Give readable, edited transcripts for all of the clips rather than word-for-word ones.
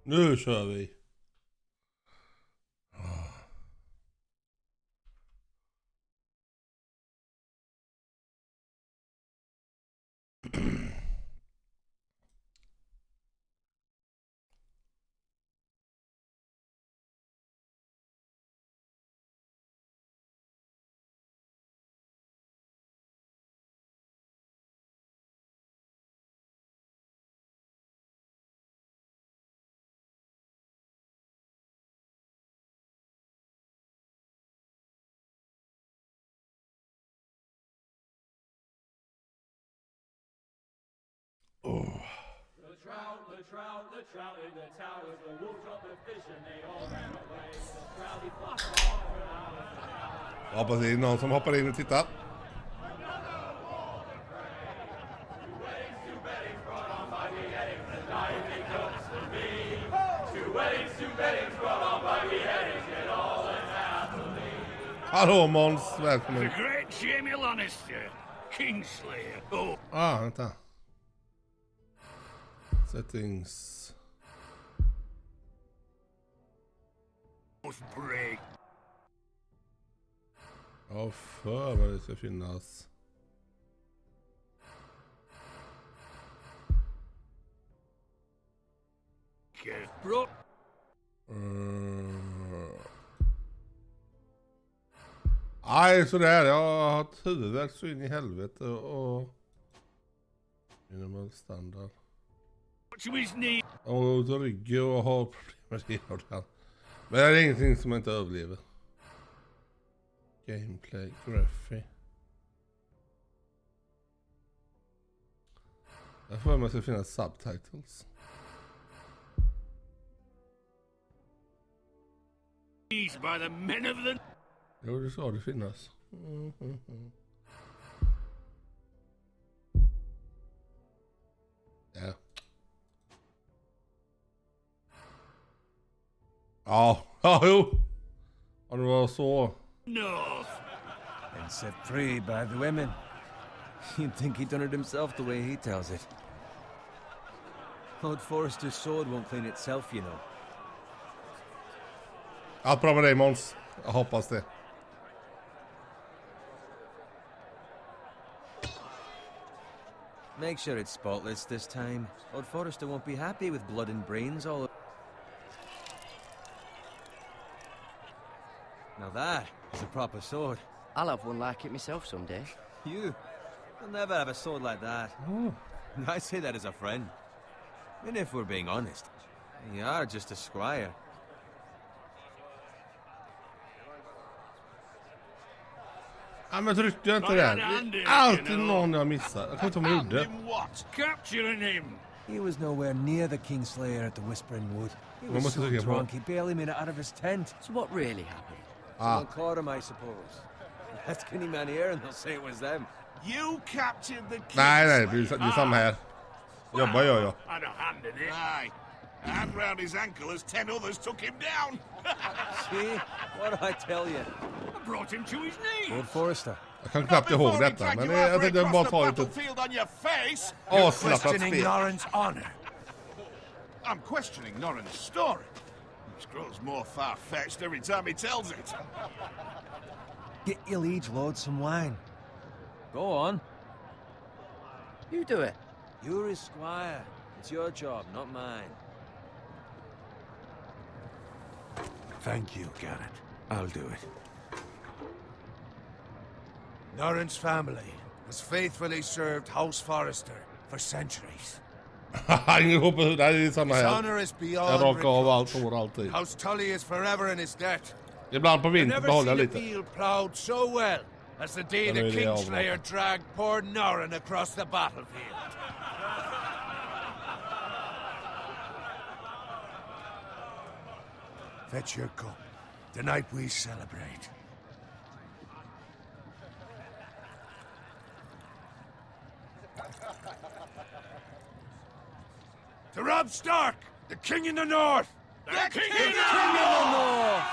Nu kör vi. The trout in the towers, the wolves dropped the fish and they all ran away. The trout he flopped Jag hoppas det är någon som hoppar in och tittar. Hallå Måns, välkommen. The great Jamie Lannister, Kingslayer. Oh. Vänta. Settings. Break. Ja, för vad det ska finnas. Bro. Nej, sådär. Jag har haft huvudvärk så in i helvete och minimal standard. Och ont i ryggen och har problem med det ibland. Men det är ingenting som jag inte överlever. Gameplay, graphy. Jag får mig att det ska finnas subtitles. By the men of the... Jo, det ska det finnas. Ja. Ja, jo. Och det var så. North. And set free by the women. You'd think he'd done it himself the way he tells it. Old Forrester's sword won't clean itself, you know. Allt bra med dig, Måns. Jag hoppas det. Make sure it's spotless this time. Old Forrester won't be happy with blood and brains all over. Now that is a proper sword. I'll have one like it myself someday. You'll never have a sword like that. Oh. I say that as a friend. And if we're being honest, you are just a squire. Ja, men tryckte jag inte där? Det är alltid någon jag missar. Jag kan inte ihåg vad jag gjorde. Capturing him. He was nowhere near the Kingslayer at the Whispering Wood. He Man was måste so trycka på. drunk he barely made it out of his tent. So what really happened? Someone caught him, I suppose. Ask any man here and they'll say it was them. You captured the king. Nej, det är samma här. Jobbar jag. Had a hand in it. Aye. A hand round his ankle as 10 others took him down. See? What did I tell you? I brought him to his knees. Old Forrester. Jag kan knappt ihåg detta, men jag tänkte bara ta lite avslappnat spel. Norrin's honor. I'm questioning Norrin's story. It grows more far-fetched every time he tells it. Get your liege lord some wine. Go on. You do it. You're his squire. It's your job, not mine. Thank you, Garrett. I'll do it. Norrin's family has faithfully served House Forrester for centuries. Ingen hopp på det är samma His här. honor is Jag beyond rakar av allt reproach. hår alltid. House Tully is forever in his debt. Ibland på I've vintern never behåller jag seen a lite. field plowed so well as the day Ja, the det är det jag Kingslayer dragged poor Norrin across the battlefield. Fetch your cup. Tonight we celebrate. To Robb Stark, the King in the North! The king The in King in the North!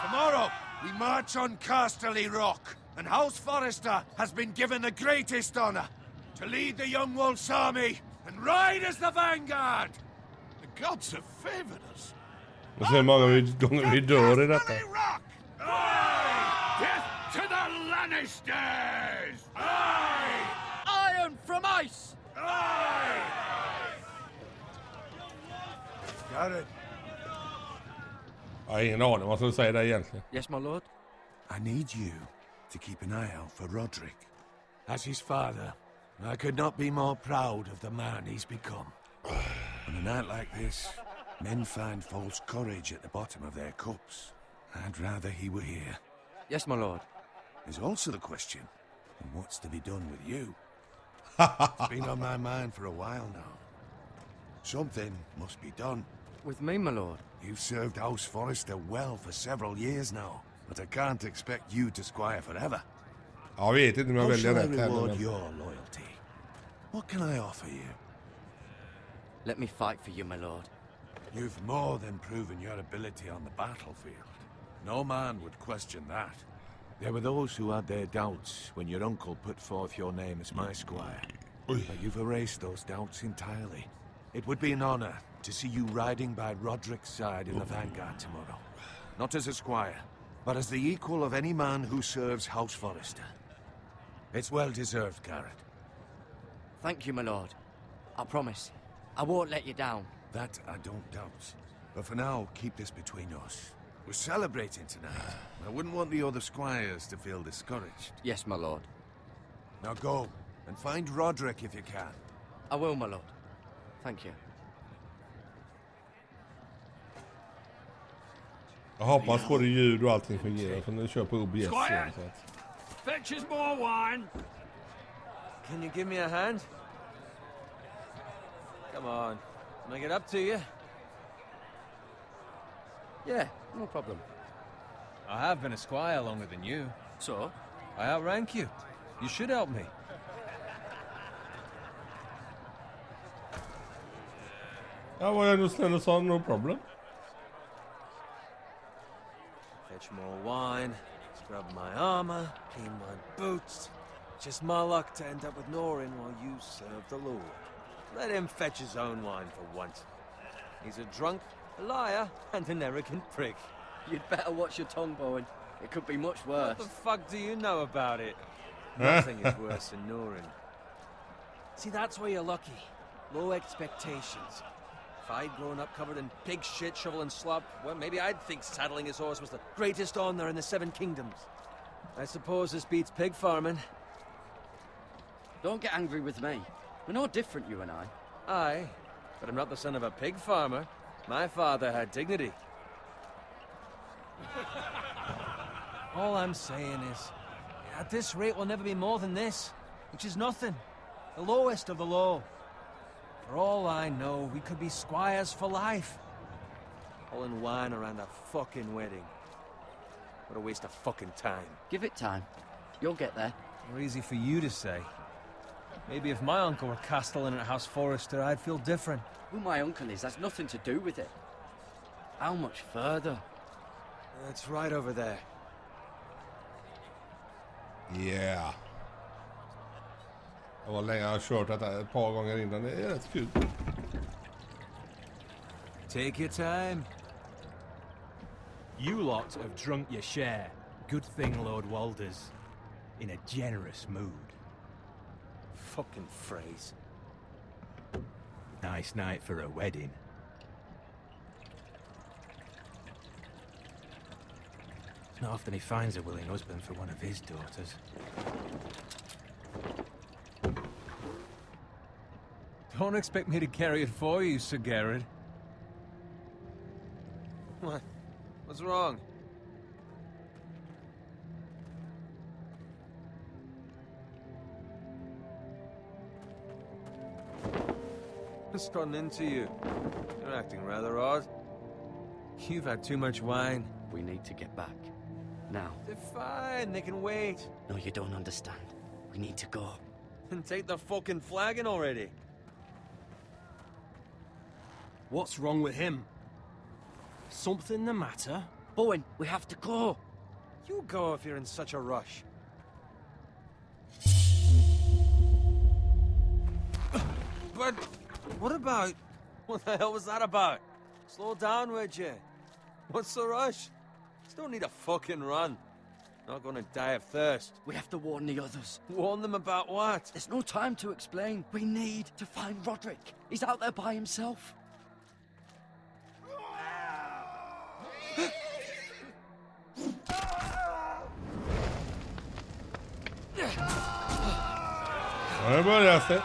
Tomorrow, we march on Casterly Rock, and House Forrester has been given the greatest honor to lead the Young Wolf's army and ride as the vanguard! The gods have favored us. Och så hur många gånger vi dör i detta. Casterly Rock! Death to the Lannisters! Iron from ice! Garrett, Jag har ingen aning vad som säger det egentligen. Yes, my lord. I need you to keep an eye out for Roderick. As his father, I could not be more proud of the man he's become. On a night like this, men find false courage at the bottom of their cups. I'd rather he were here. Yes, my lord. There's also the question of what's to be done with you. It's been on my mind for a while now. Something must be done. With me, my lord. You've served House Forrester well for several years now, but I can't expect you to squire forever. Jag vet inte om jag How väljer shall I rätt heller. reward Men... your loyalty? What can I offer you? Let me fight for you, my lord. You've more than proven your ability on the battlefield. No man would question that. There were those who had their doubts when your uncle put forth your name as my squire. But you've erased those doubts entirely. It would be an honor to see you riding by Roderick's side in the vanguard tomorrow. Not as a squire, but as the equal of any man who serves House Forrester. It's well deserved, Garrett. Thank you, my lord. I promise. I won't let you down. That I don't doubt. But for now, keep this between us. We're celebrating tonight. I wouldn't want the other squires to feel discouraged. Yes, my lord. Now go, and find Roderick if you can. I will, my lord. Thank you. Jag hoppas både ljud och allting fungerar för nu kör på OBS igen. Squire! Så att... Fetch us more wine! Can you give me a hand? Come on. Can I get up to you? Yeah, no problem. I have been a squire longer than you. So? I outrank you. You should help me. Ja, var jag ändå snäll och sa no problem. Fetch more wine, scrub my armor, clean my boots. Just my luck to end up with Norin while you serve the Lord. Let him fetch his own wine for once. He's a drunk, a liar, and an arrogant prick. You'd better watch your tongue, Bowen. It could be much worse. What the fuck do you know about it? Nothing is worse than Norin. See, that's where you're lucky. Low expectations. If I'd grown up covered in pig shit, shovel and slop, well, maybe I'd think saddling his horse was the greatest honor in the Seven Kingdoms. I suppose this beats pig farming. Don't get angry with me. We're no different, you and I. Aye, but I'm not the son of a pig farmer. My father had dignity. All I'm saying is, at this rate we'll never be more than this, which is nothing. The lowest of the low. For all I know, we could be squires for life. Pulling wine around a fucking wedding. What a waste of fucking time. Give it time. You'll get there. More easy for you to say. Maybe if my uncle were castellan at House Forrester, I'd feel different. Who my uncle is has nothing to do with it. How much further? That's right over there. Yeah. Det var länge jag har kört detta ett par gånger innan. Det är rätt kul. Take your time. You lot have drunk your share. Good thing Lord Walder's in a generous mood. Fucking phrase. Nice night for a wedding. It's not often he finds a willing husband for one of his daughters. Don't expect me to carry it for you, Sir Garrett. What? What's wrong? What's gotten into you? You're acting rather odd. You've had too much wine. We need to get back. Now. They're fine, they can wait. No, you don't understand. We need to go. And take the fucking flagon already. What's wrong with him? Something the matter? Bowen, we have to go. You go if you're in such a rush. But what about... What the hell was that about? Slow down, would you? What's the rush? Just don't need a fucking run. Not gonna die of thirst. We have to warn the others. Warn them about what? There's no time to explain. We need to find Roderick. He's out there by himself. Ja, det börjar det.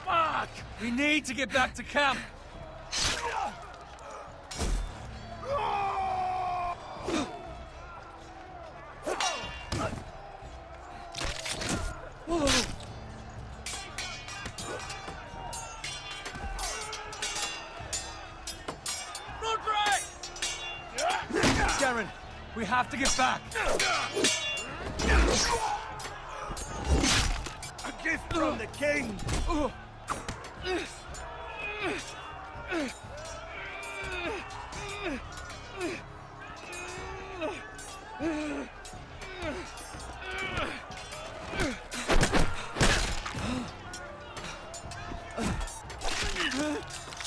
Fuck! We need to get back to camp. Darren, we have to get back. A gift from the king.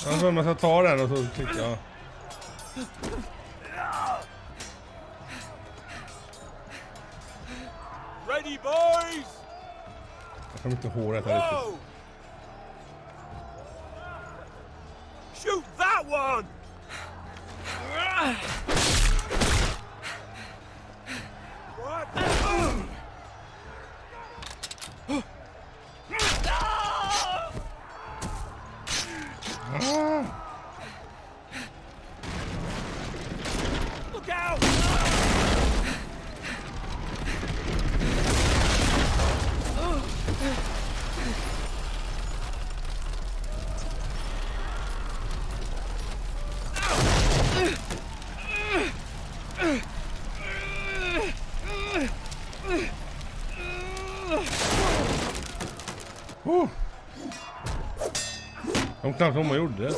Alltså man ska ta den och så klickar jag. Ready, boys! Jag kommer inte ihåg detta riktigt. Whoa! Shoot that one! What? Ah! Look out! De knappt vad man gjorde.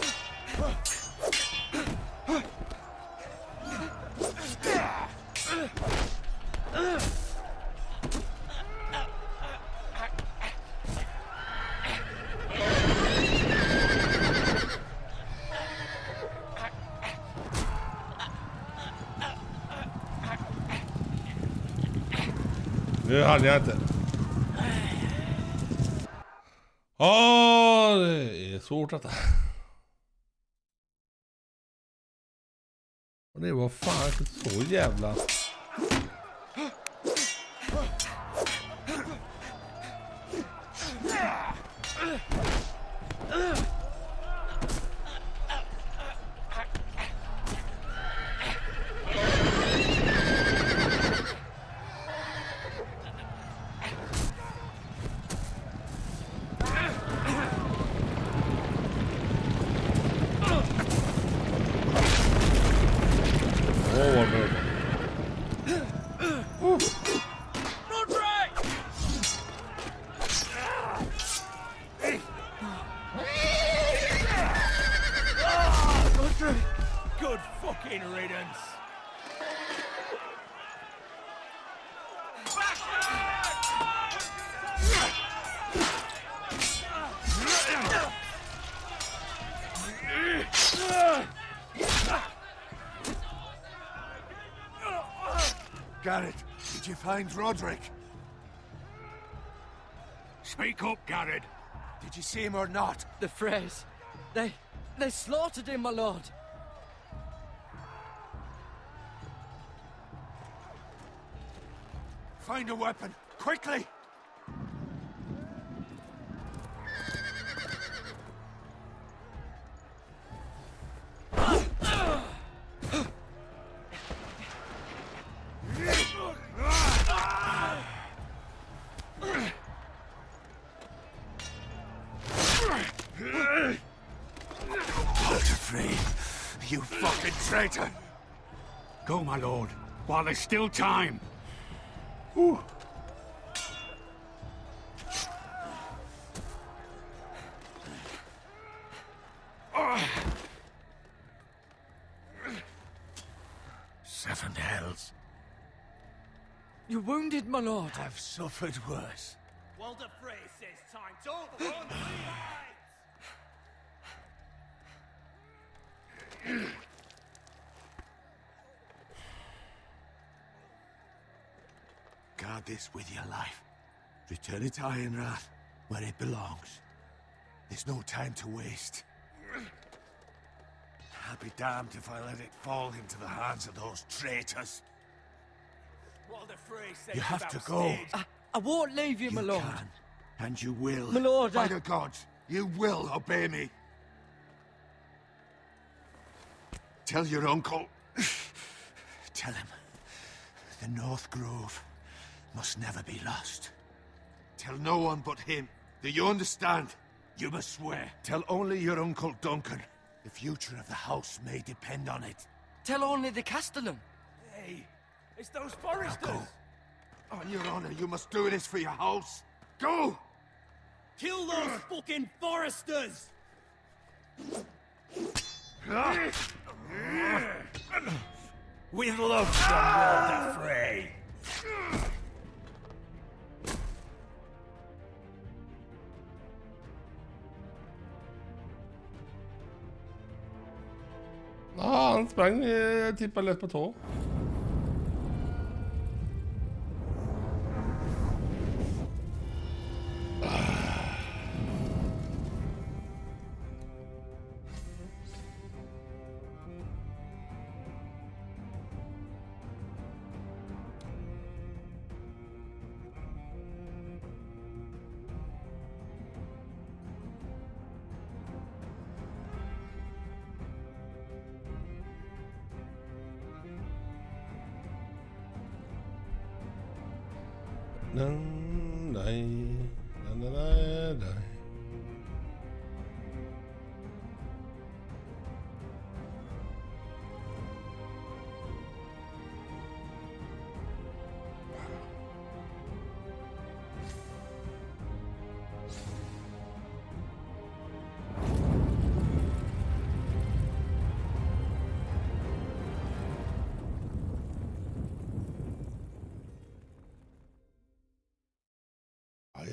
Det hade jag inte. Det är svårt detta. Och det var fan inte så jävla... Good fucking riddance. Garrett, did you find Roderick? Speak up, Garrett. Did you see him or not? The Freys. They slaughtered him, my lord. Find a weapon, quickly! Walter Frey, you fucking traitor! Go, my lord, while there's still time. Seven hells. You're wounded, my lord. I've suffered worse. Walder Frey says time. Don't run, Guard this with your life. Return it to Ironrath, where it belongs. There's no time to waste. I'll be damned if I let it fall into the hands of those traitors. Walder Frey says You have about to go. stage. I won't leave you, my lord. Can, and you will. My lord, By the gods, you will obey me. Tell your uncle. Tell him. The North Grove must never be lost. Tell no one but him. Do you understand? You must swear. Tell only your Uncle Duncan. The future of the house may depend on it. Tell only the Castellan. Hey, it's those foresters. Go. On your honor, you must do this for your house. Go! Kill those fucking foresters. With love from Walder Frey. Ja, han sprang, tippade lätt på tå. Nej, nej.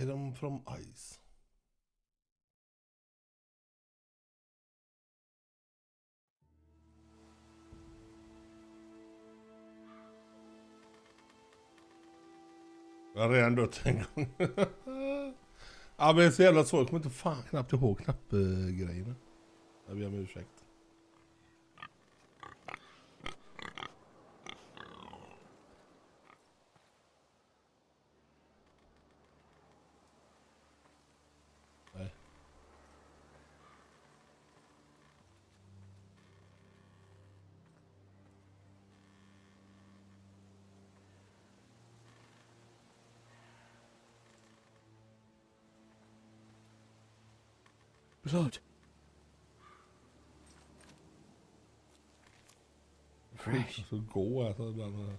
Iron from ice. Jag har redan dött en gång. Ja, men det är så jävla svårt. Jag kommer inte fan knappt ihåg knappgrejerna. Jag ber om ursäkt. Nej. Blood. Fresh. Så gå och äta ibland.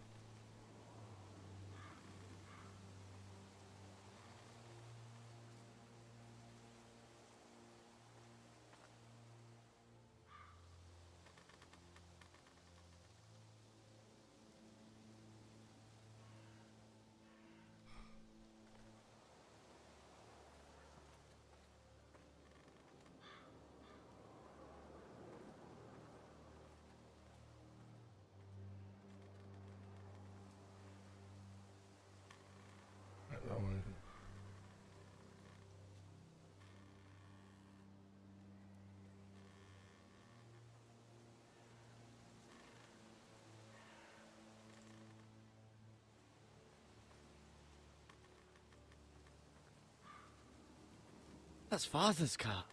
That's Father's car.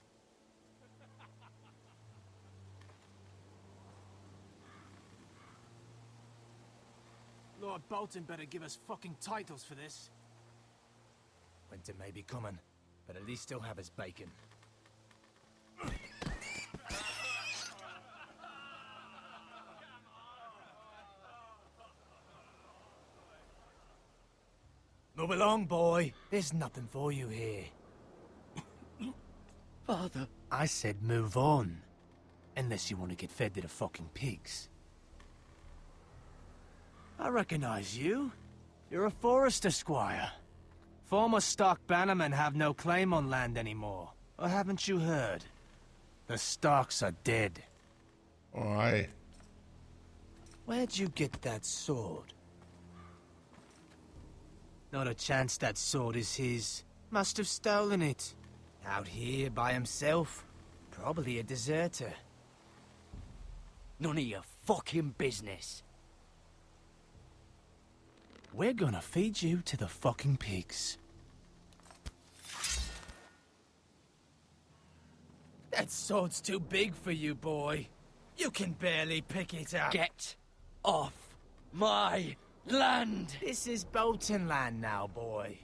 Lord Bolton better give us fucking titles for this. Winter may be coming, but at least he'll have his bacon. Move along, boy. There's nothing for you here. Father. I said move on. Unless you want to get fed to the fucking pigs. I recognize you. You're a forester, squire. Former Stark bannermen have no claim on land anymore. Or haven't you heard? The Starks are dead. Alright. Where'd you get that sword? Not a chance that sword is his. Must have stolen it. Out here by himself. Probably a deserter. None of your fucking business. We're gonna feed you to the fucking pigs. That sword's too big for you, boy. You can barely pick it up. Get off my land! This is Bolton land now, boy.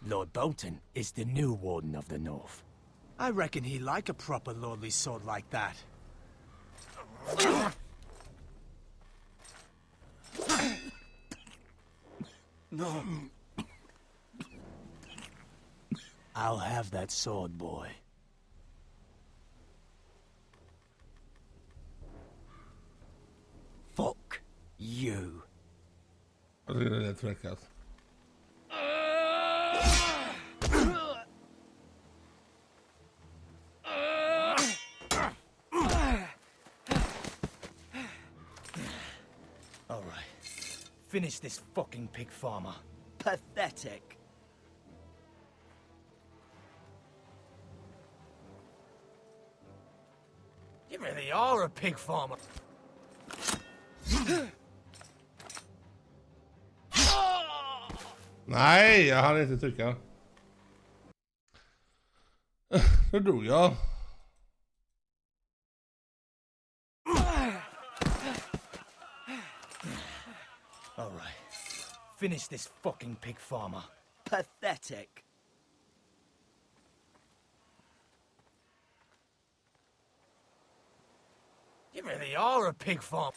Lord Bolton is the new Warden of the North. I reckon he like a proper lordly sword like that. No. I'll have that sword, boy. Fuck you. Jag tycker det är rätt fräckast. All right. Finish this fucking pig farmer. Pathetic. You really are a pig farmer. Nej, jag hann inte trycka. Då dog jag. All right. Finish this fucking pig farmer. Pathetic. You really are a pig farmer.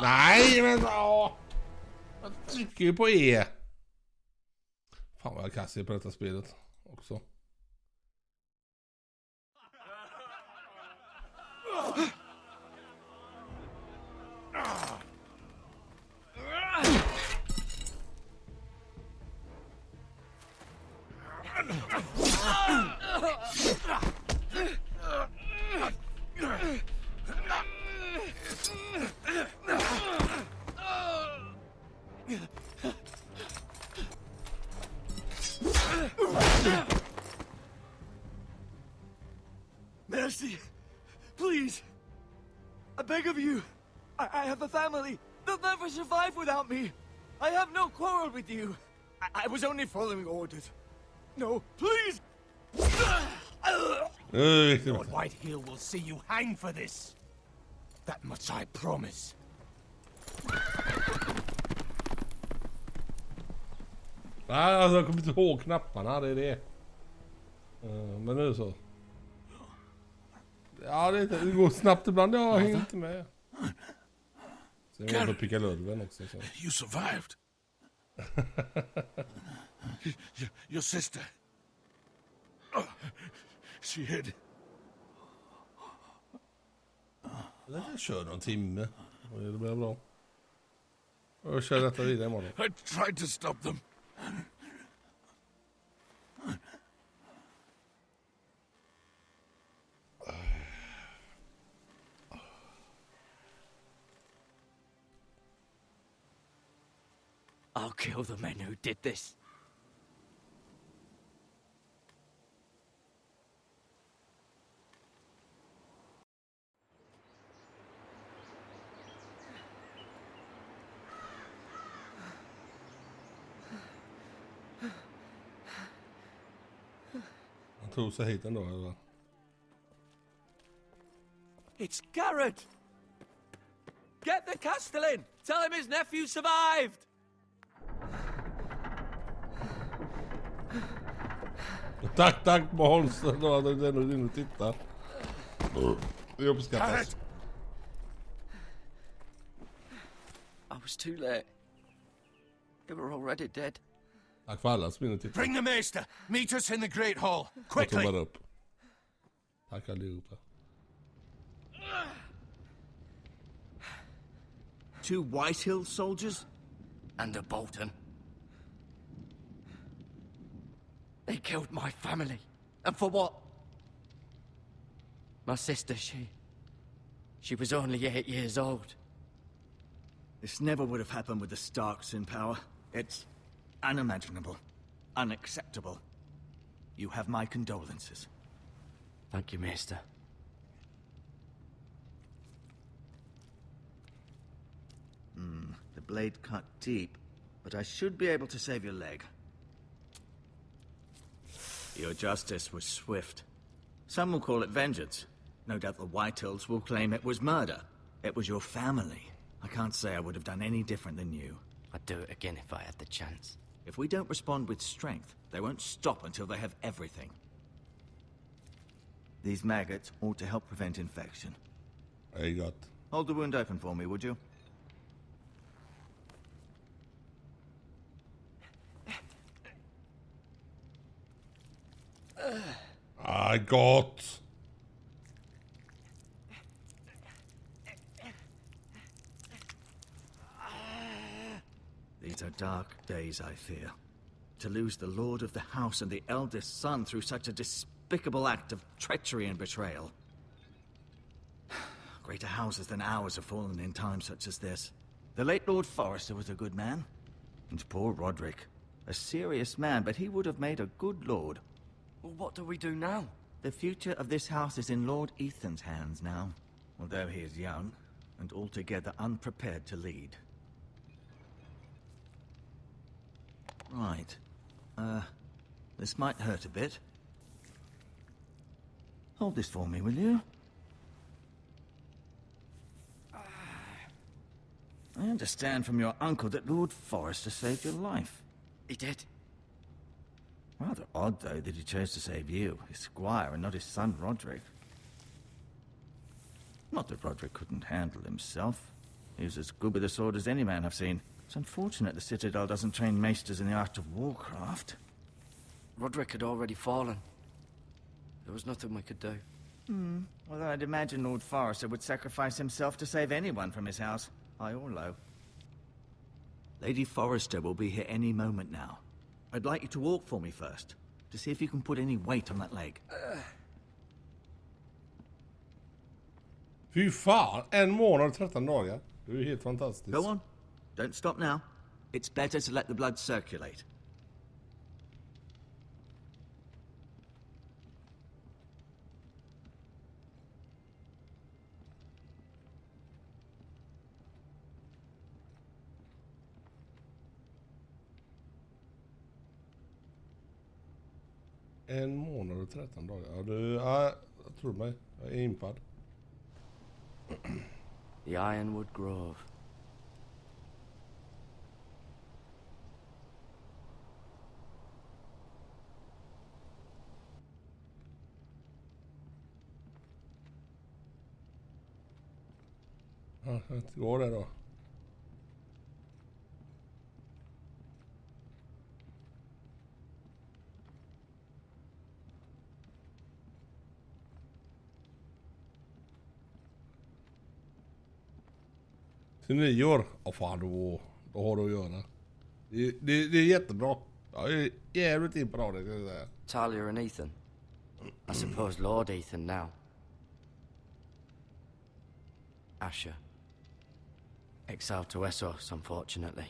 Nej, men åh. Jag trycker ju på E. Fan vad jag kassar på detta spelet också. Mercy! Please! I beg of you! I have a family! They'll never survive without me! I have no quarrel with you! I was only following orders. No, please! Lord Whitehill will see you hang for this. That much I promise. Nej, alltså jag kommer inte ihåg knapparna, det är det. Men nu så. Ja, det går snabbt ibland, jag hänger inte med. Sen är det på pickalurven också. Så. You survived. Your sister. She hid. Jag kör någon timme. Och det blir bra. Jag kör detta vidare imorgon. I tried to stop them. I'll kill the men who did this. tog sig hit ändå, eller? It's Garrett! Get the Castellan! Tell him his nephew survived! Tack Måns. Då hade du ändå in och titta. Det uppskattas. I was too late. They were already dead. Tack för alla som in och titta. Bring the maester. Meet us in the Great Hall. Jag Quickly. tog bara upp. Tack allihopa. 2 Whitehill soldiers? And a Bolton. They killed my family. And for what? My sister, she was only 8 years old. This never would have happened with the Starks in power. It's unimaginable. Unacceptable. You have my condolences. Thank you, Maester. The blade cut deep, but I should be able to save your leg. Your justice was swift. Some will call it vengeance. No doubt the Whitehills will claim it was murder. It was your family. I can't say I would have done any different than you. I'd do it again if I had the chance. If we don't respond with strength, they won't stop until they have everything. These maggots ought to help prevent infection. I got. Hold the wound open for me, would you? I got. These are dark days, I fear. To lose the lord of the house and the eldest son through such a despicable act of treachery and betrayal. Greater houses than ours have fallen in times such as this. The late Lord Forrester was a good man. And poor Roderick. A serious man, but he would have made a good lord. Well, what do we do now? The future of this house is in Lord Ethan's hands now. Although he is young, and altogether unprepared to lead. Right. This might hurt a bit. Hold this for me, will you? I understand from your uncle that Lord Forrester saved your life. He did. Rather odd, though, that he chose to save you, his squire, and not his son, Roderick. Not that Roderick couldn't handle himself. He was as good with a sword as any man I've seen. It's unfortunate the Citadel doesn't train maesters in the art of warcraft. Roderick had already fallen. There was nothing we could do. Although I'd imagine Lord Forrester would sacrifice himself to save anyone from his house, high or low. Lady Forrester will be here any moment now. I'd like you to walk for me first, to see if you can put any weight on that leg. Fy fan, 1 månad och 13 dagar. Det är ju helt fantastiskt. Go on. Don't stop now. It's better to let the blood circulate. En månad och 13 dagar. Ja, jag tror mig. Jag är impad. The Ironwood Grove. Ja, jag kan inte gå där då. Till 9 år? Ja fan, då har du att göra. Det är jättebra. Jag är jävligt imponerad, kan jag säga. Talia and Ethan. I suppose Lord Ethan now. Asher. Exiled to Essos, unfortunately.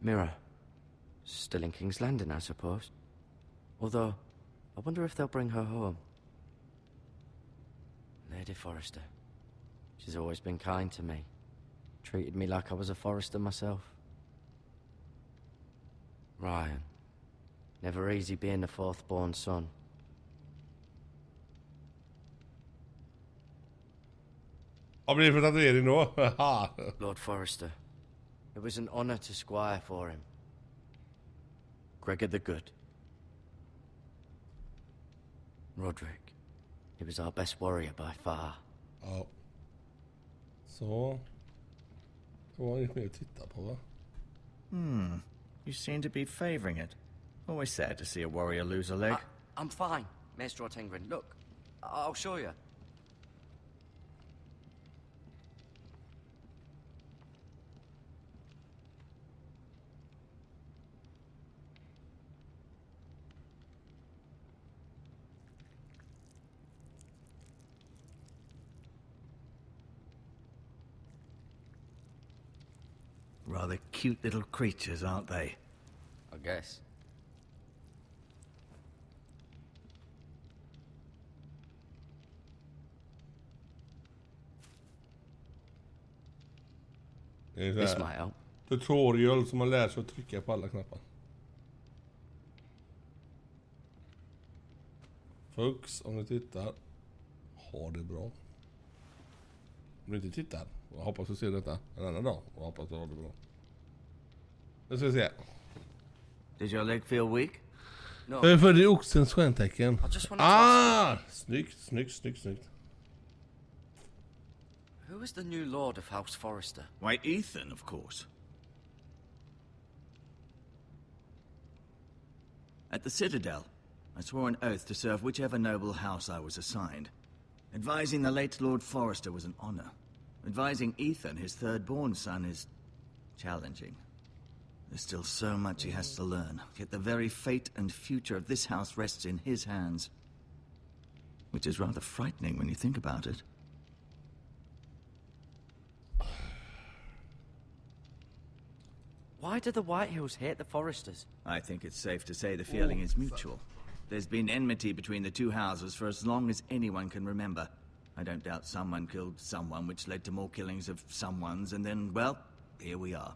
Mira. Still in King's Landing, I suppose. Although, I wonder if they'll bring her home. Lady Forrester. She's always been kind to me. Treated me like I was a Forrester myself. Ryan. Never easy being the fourth-born son. Vad blir det för tatuering då? Lord Forrester, it was an honor to squire for him. Gregor the Good. Roderick, he was our best warrior by far. Ja. Så. Det var inget mer att titta på, va? You seem to be favoring it. Always sad to see a warrior lose a leg. I'm fine, Maestro Tengrin. Look, I'll show you. Rather cute little creatures, aren't they? I guess. Det är så This här might help. tutorial som man lär sig att trycka på alla knappar. Fux, om du tittar. Ha det bra. Om du inte tittar, jag hoppas du ser detta en annan dag. Jag hoppas du har det bra. Nu ska vi se. Did your leg feel weak? No, För det är oxens stjärntecken. I just wanted to ask Snyggt. who is the new lord of House Forrester? Why, Ethan, of course. At the Citadel, I swore an oath to serve whichever noble house I was assigned. Advising the late Lord Forrester was an honor. Advising Ethan, his third-born son, is challenging. There's still so much he has to learn, yet the very fate and future of this house rests in his hands. Which is rather frightening when you think about it. Why do the Whitehills hate the Forresters? I think it's safe to say the feeling is mutual. There's been enmity between the two houses for as long as anyone can remember. I don't doubt someone killed someone, which led to more killings of someones, and then, well, here we are.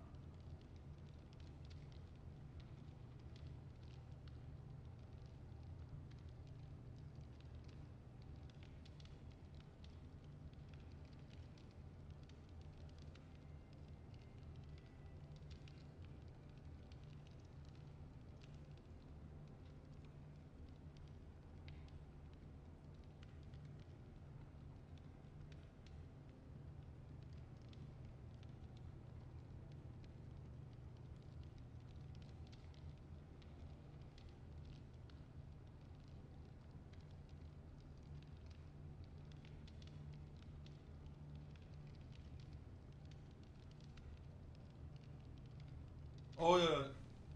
Oj,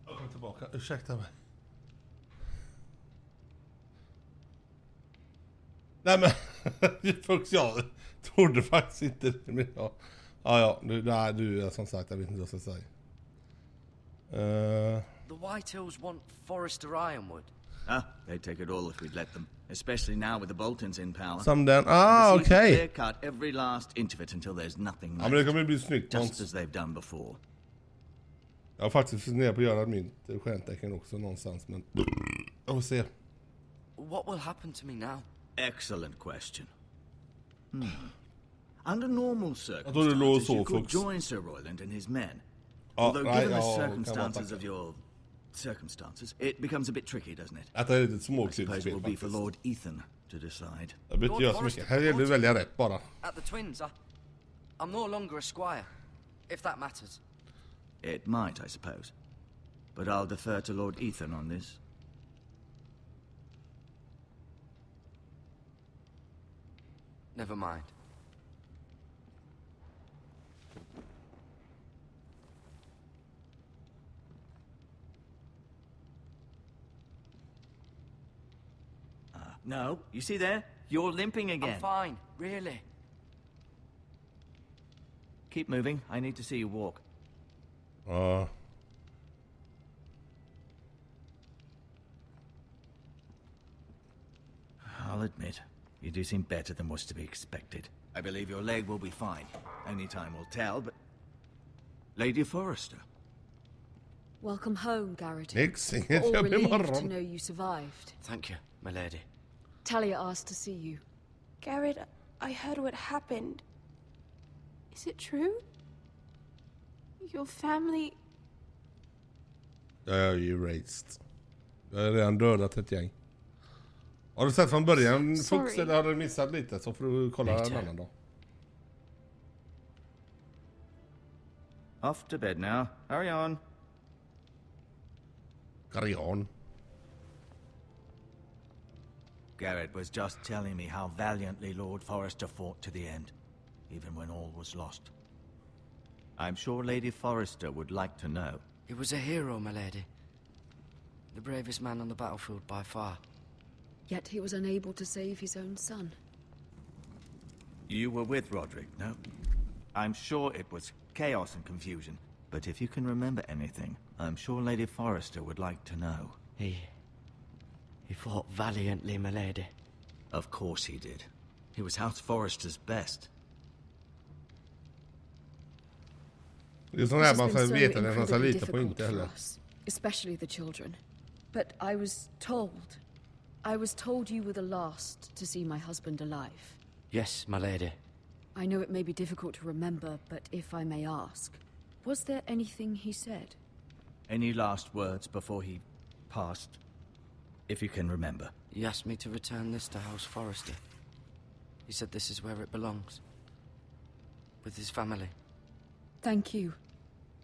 jag kommer tillbaka. Ursäkta mig. Nej men, Fux, jag trodde faktiskt inte det. Men ja, du som sagt, jag vet inte vad jag ska säga. The Whitehills want Forrester Ironwood. They'd take it all if we'd let them. Especially now with the Boltons in power. Som den, They seem to okej. clear cut every last inch of it until there's nothing Ja left. men det kommer bli snyggt. Just as they've done before. Jag har faktiskt funderat på att göra min stjärntecken också någonstans, men jag får se. What will happen to me now? Excellent question. Under normal Jag tror det låg circumstances, så, you could Fux. join Sir Royland and his men. Ja, Although nej, given the ja, circumstances kan of your it becomes a bit tricky, doesn't it? Att det är lite I småklipp suppose it spel will be for faktiskt. Lord Ethan to decide. Jag behöver inte göra så mycket. Här gäller det att välja rätt bara. At the Twins, I'm no longer a squire, if that matters. It might, I suppose. But I'll defer to Lord Ethan on this. Never mind. No, you see there? You're limping again. I'm fine, really. Keep moving. I need to see you walk. I'll admit, you do seem better than was to be expected. I believe your leg will be fine. Only time will tell, but... Lady Forrester. Welcome home, Garrett. Nix, We're inget all jobb relieved to imorgon. know you survived. Thank you, my lady. Talia asked to see you. Garrett, I heard what happened. Is it true? Your family... Jag är ju erased. Jag har redan dödat ett gäng. Har du sett från början Fox eller har du missat lite så får du kolla en annan dag. Off to bed now. Hurry on. Carry on. Garrett was just telling me how valiantly Lord Forrester fought to the end, even when all was lost. I'm sure Lady Forrester would like to know. He was a hero, my lady. The bravest man on the battlefield by far. Yet he was unable to save his own son. You were with Roderick, no? I'm sure it was chaos and confusion, but if you can remember anything, I'm sure Lady Forrester would like to know. He fought valiantly, my lady. Of course he did. He was House Forrester's best. Det är sån här man ska veta när man ska lita på inte heller. Especially the children. But I was told you were the last to see my husband alive. Yes, my lady. I know it may be difficult to remember, but if I may ask, was there anything he said? Any last words before he passed? If you can remember. He asked me to return this to House Forrester. He said this is where it belongs. With his family. Thank you,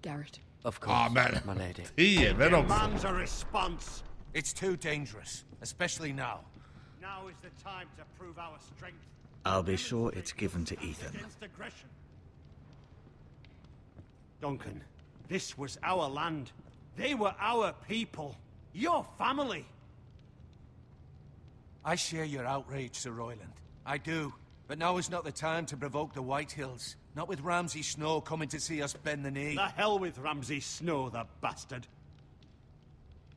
Garrett. Of course, my lady. Demands a response. It's too dangerous, especially now. Now is the time to prove our strength. I'll be sure it's given to Ethan. Against aggression. Duncan, this was our land. They were our people. Your family. I share your outrage, Sir Royland. I do. But now is not the time to provoke the Whitehills. Not with Ramsay Snow coming to see us bend the knee. The hell with Ramsay Snow, the bastard.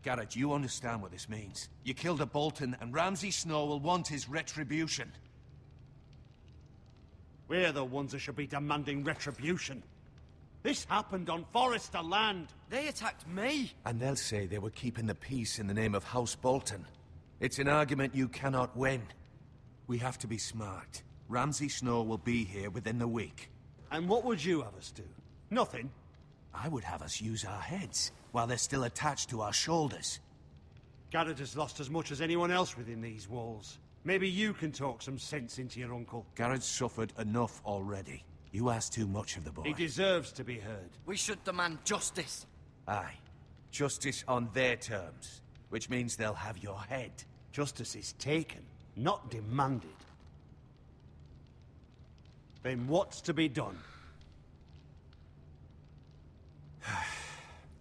Garrett, you understand what this means. You killed a Bolton, and Ramsay Snow will want his retribution. We're the ones that should be demanding retribution. This happened on Forrester land. They attacked me. And they'll say they were keeping the peace in the name of House Bolton. It's an argument you cannot win. We have to be smart. Ramsay Snow will be here within the week. And what would you have us do? Nothing? I would have us use our heads, while they're still attached to our shoulders. Garrett has lost as much as anyone else within these walls. Maybe you can talk some sense into your uncle. Garrett's suffered enough already. You ask too much of the boy. He deserves to be heard. We should demand justice. Aye. Justice on their terms, which means they'll have your head. Justice is taken, not demanded. Then what's to be done?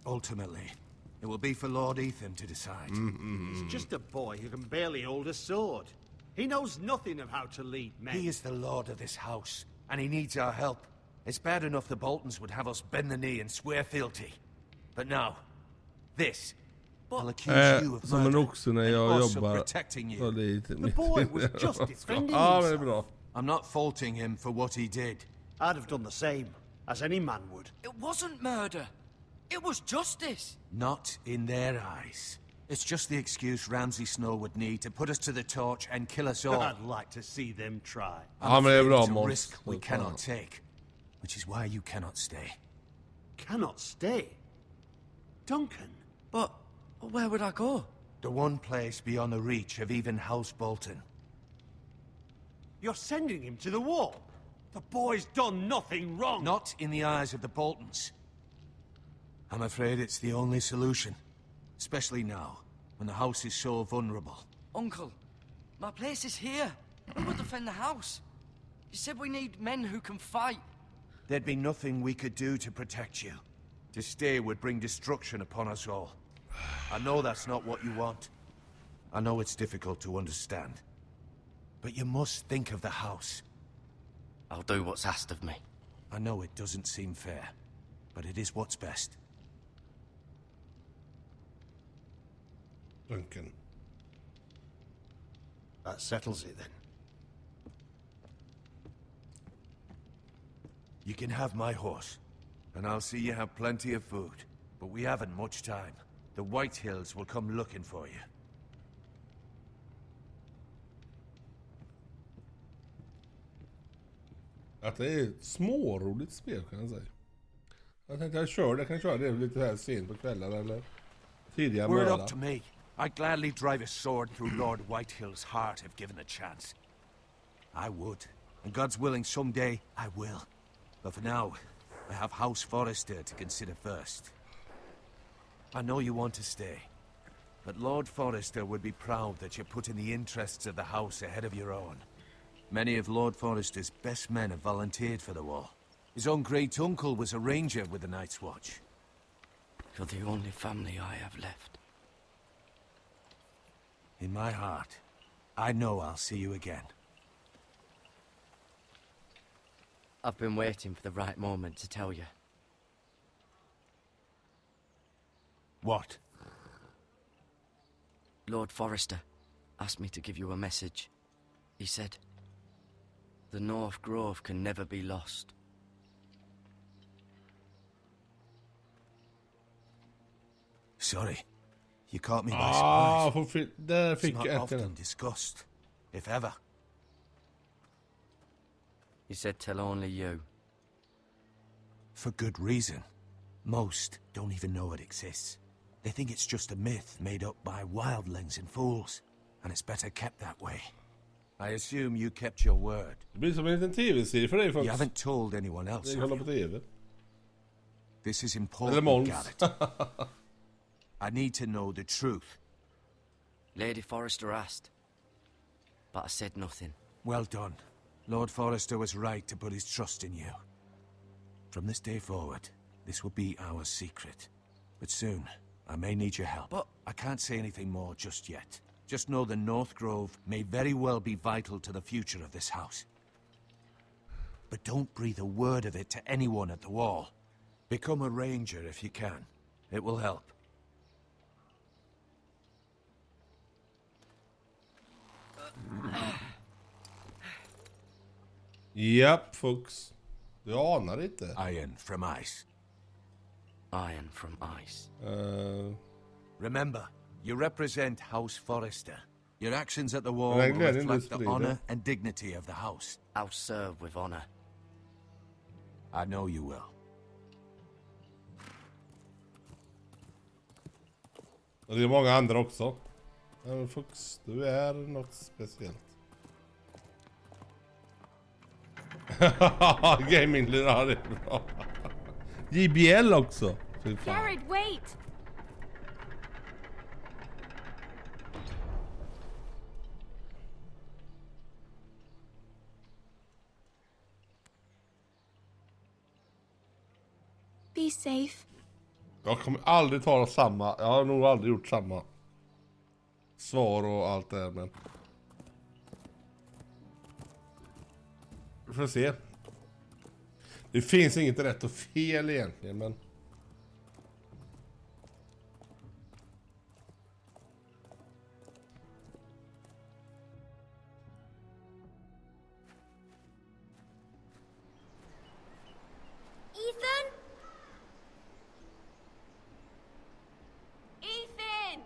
Ultimately, it will be for Lord Ethan to decide. He's just a boy who can barely hold a sword. He knows nothing of how to lead men. He is the lord of this house, and he needs our help. It's bad enough the Boltons would have us bend the knee and swear fealty. But now, this. I'll accuse you of som en murder, också när and jag also jobbar protecting you. så lite. The boy was just defending Ja, men det är himself. bra. I'm not faulting him for what he did. I'd have done the same, as any man would. It wasn't murder. It was justice. Not in their eyes. It's just the excuse Ramsay Snow would need to put us to the torch and kill us all. I'd like to see them try. Ja, men det är bra, It's a Måns. risk we cannot take, which is why you cannot stay. Cannot stay? Duncan? But where would I go? The one place beyond the reach of even House Bolton. You're sending him to the wall? The boy's done nothing wrong. Not in the eyes of the Boltons. I'm afraid it's the only solution. Especially now, when the house is so vulnerable. Uncle, my place is here. We will defend the house. You said we need men who can fight. There'd be nothing we could do to protect you. To stay would bring destruction upon us all. I know that's not what you want. I know it's difficult to understand. But you must think of the house. I'll do what's asked of me. I know it doesn't seem fair, but it is what's best. Duncan. That settles it then. You can have my horse, and I'll see you have plenty of food. but we haven't much time. The White Hills will come looking for you. Att det är ett småroligt spel kan jag säga. Jag tänkte jag kan köra det lite här sent på kvällen eller tidiga Were it morgnar. up to me, I'd gladly drive a sword through Lord Whitehill's heart if given the chance. I would. And God's willing someday I will. But for now, I have House Forrester to consider first. I know you want to stay, but Lord Forrester would be proud that you're putting the interests of the house ahead of your own. Many of Lord Forrester's best men have volunteered for the war. His own great-uncle was a ranger with the Night's Watch. You're the only family I have left. In my heart, I know I'll see you again. I've been waiting for the right moment to tell you. What? Lord Forrester asked me to give you a message. He said, the North Grove can never be lost. Sorry. You caught me by Ah, surprise. där It's fick not jag ett often discussed, if ever. He said tell only you. For good reason. Most don't even know it exists. They think it's just a myth made up by wildlings and fools, and it's better kept that way. I assume you kept your word. Det blir som en liten tv-serie för dig, folks. You haven't told anyone else, Jag have kollar på tv. This is Eller important, Måns. Garrett. I need to know the truth. Lady Forrester asked, but I said nothing. Well done. Lord Forrester was right to put his trust in you. From this day forward, this will be our secret. But soon, I may need your help. But I can't say anything more just yet. Just know the North Grove may very well be vital to the future of this house. But don't breathe a word of it to anyone at the wall. Become a ranger if you can. It will help. Japp, folks. Du anar inte. Iron from ice. Iron from ice. Remember, you represent House Forrester. Your actions at the wall Men will glädjen reflect the sprider. honor and dignity of the house. I'll serve with honor. I know you will. Och det är många andra också. Men Fux, du är något speciellt. Gaming ja, det är bra. JBL också. Fy fan. Jared, wait! Be safe. Jag kommer aldrig ta samma. Jag har nog aldrig gjort samma svar och allt det här, men vi får se. Det finns inget rätt och fel egentligen, men Ethan? Ethan!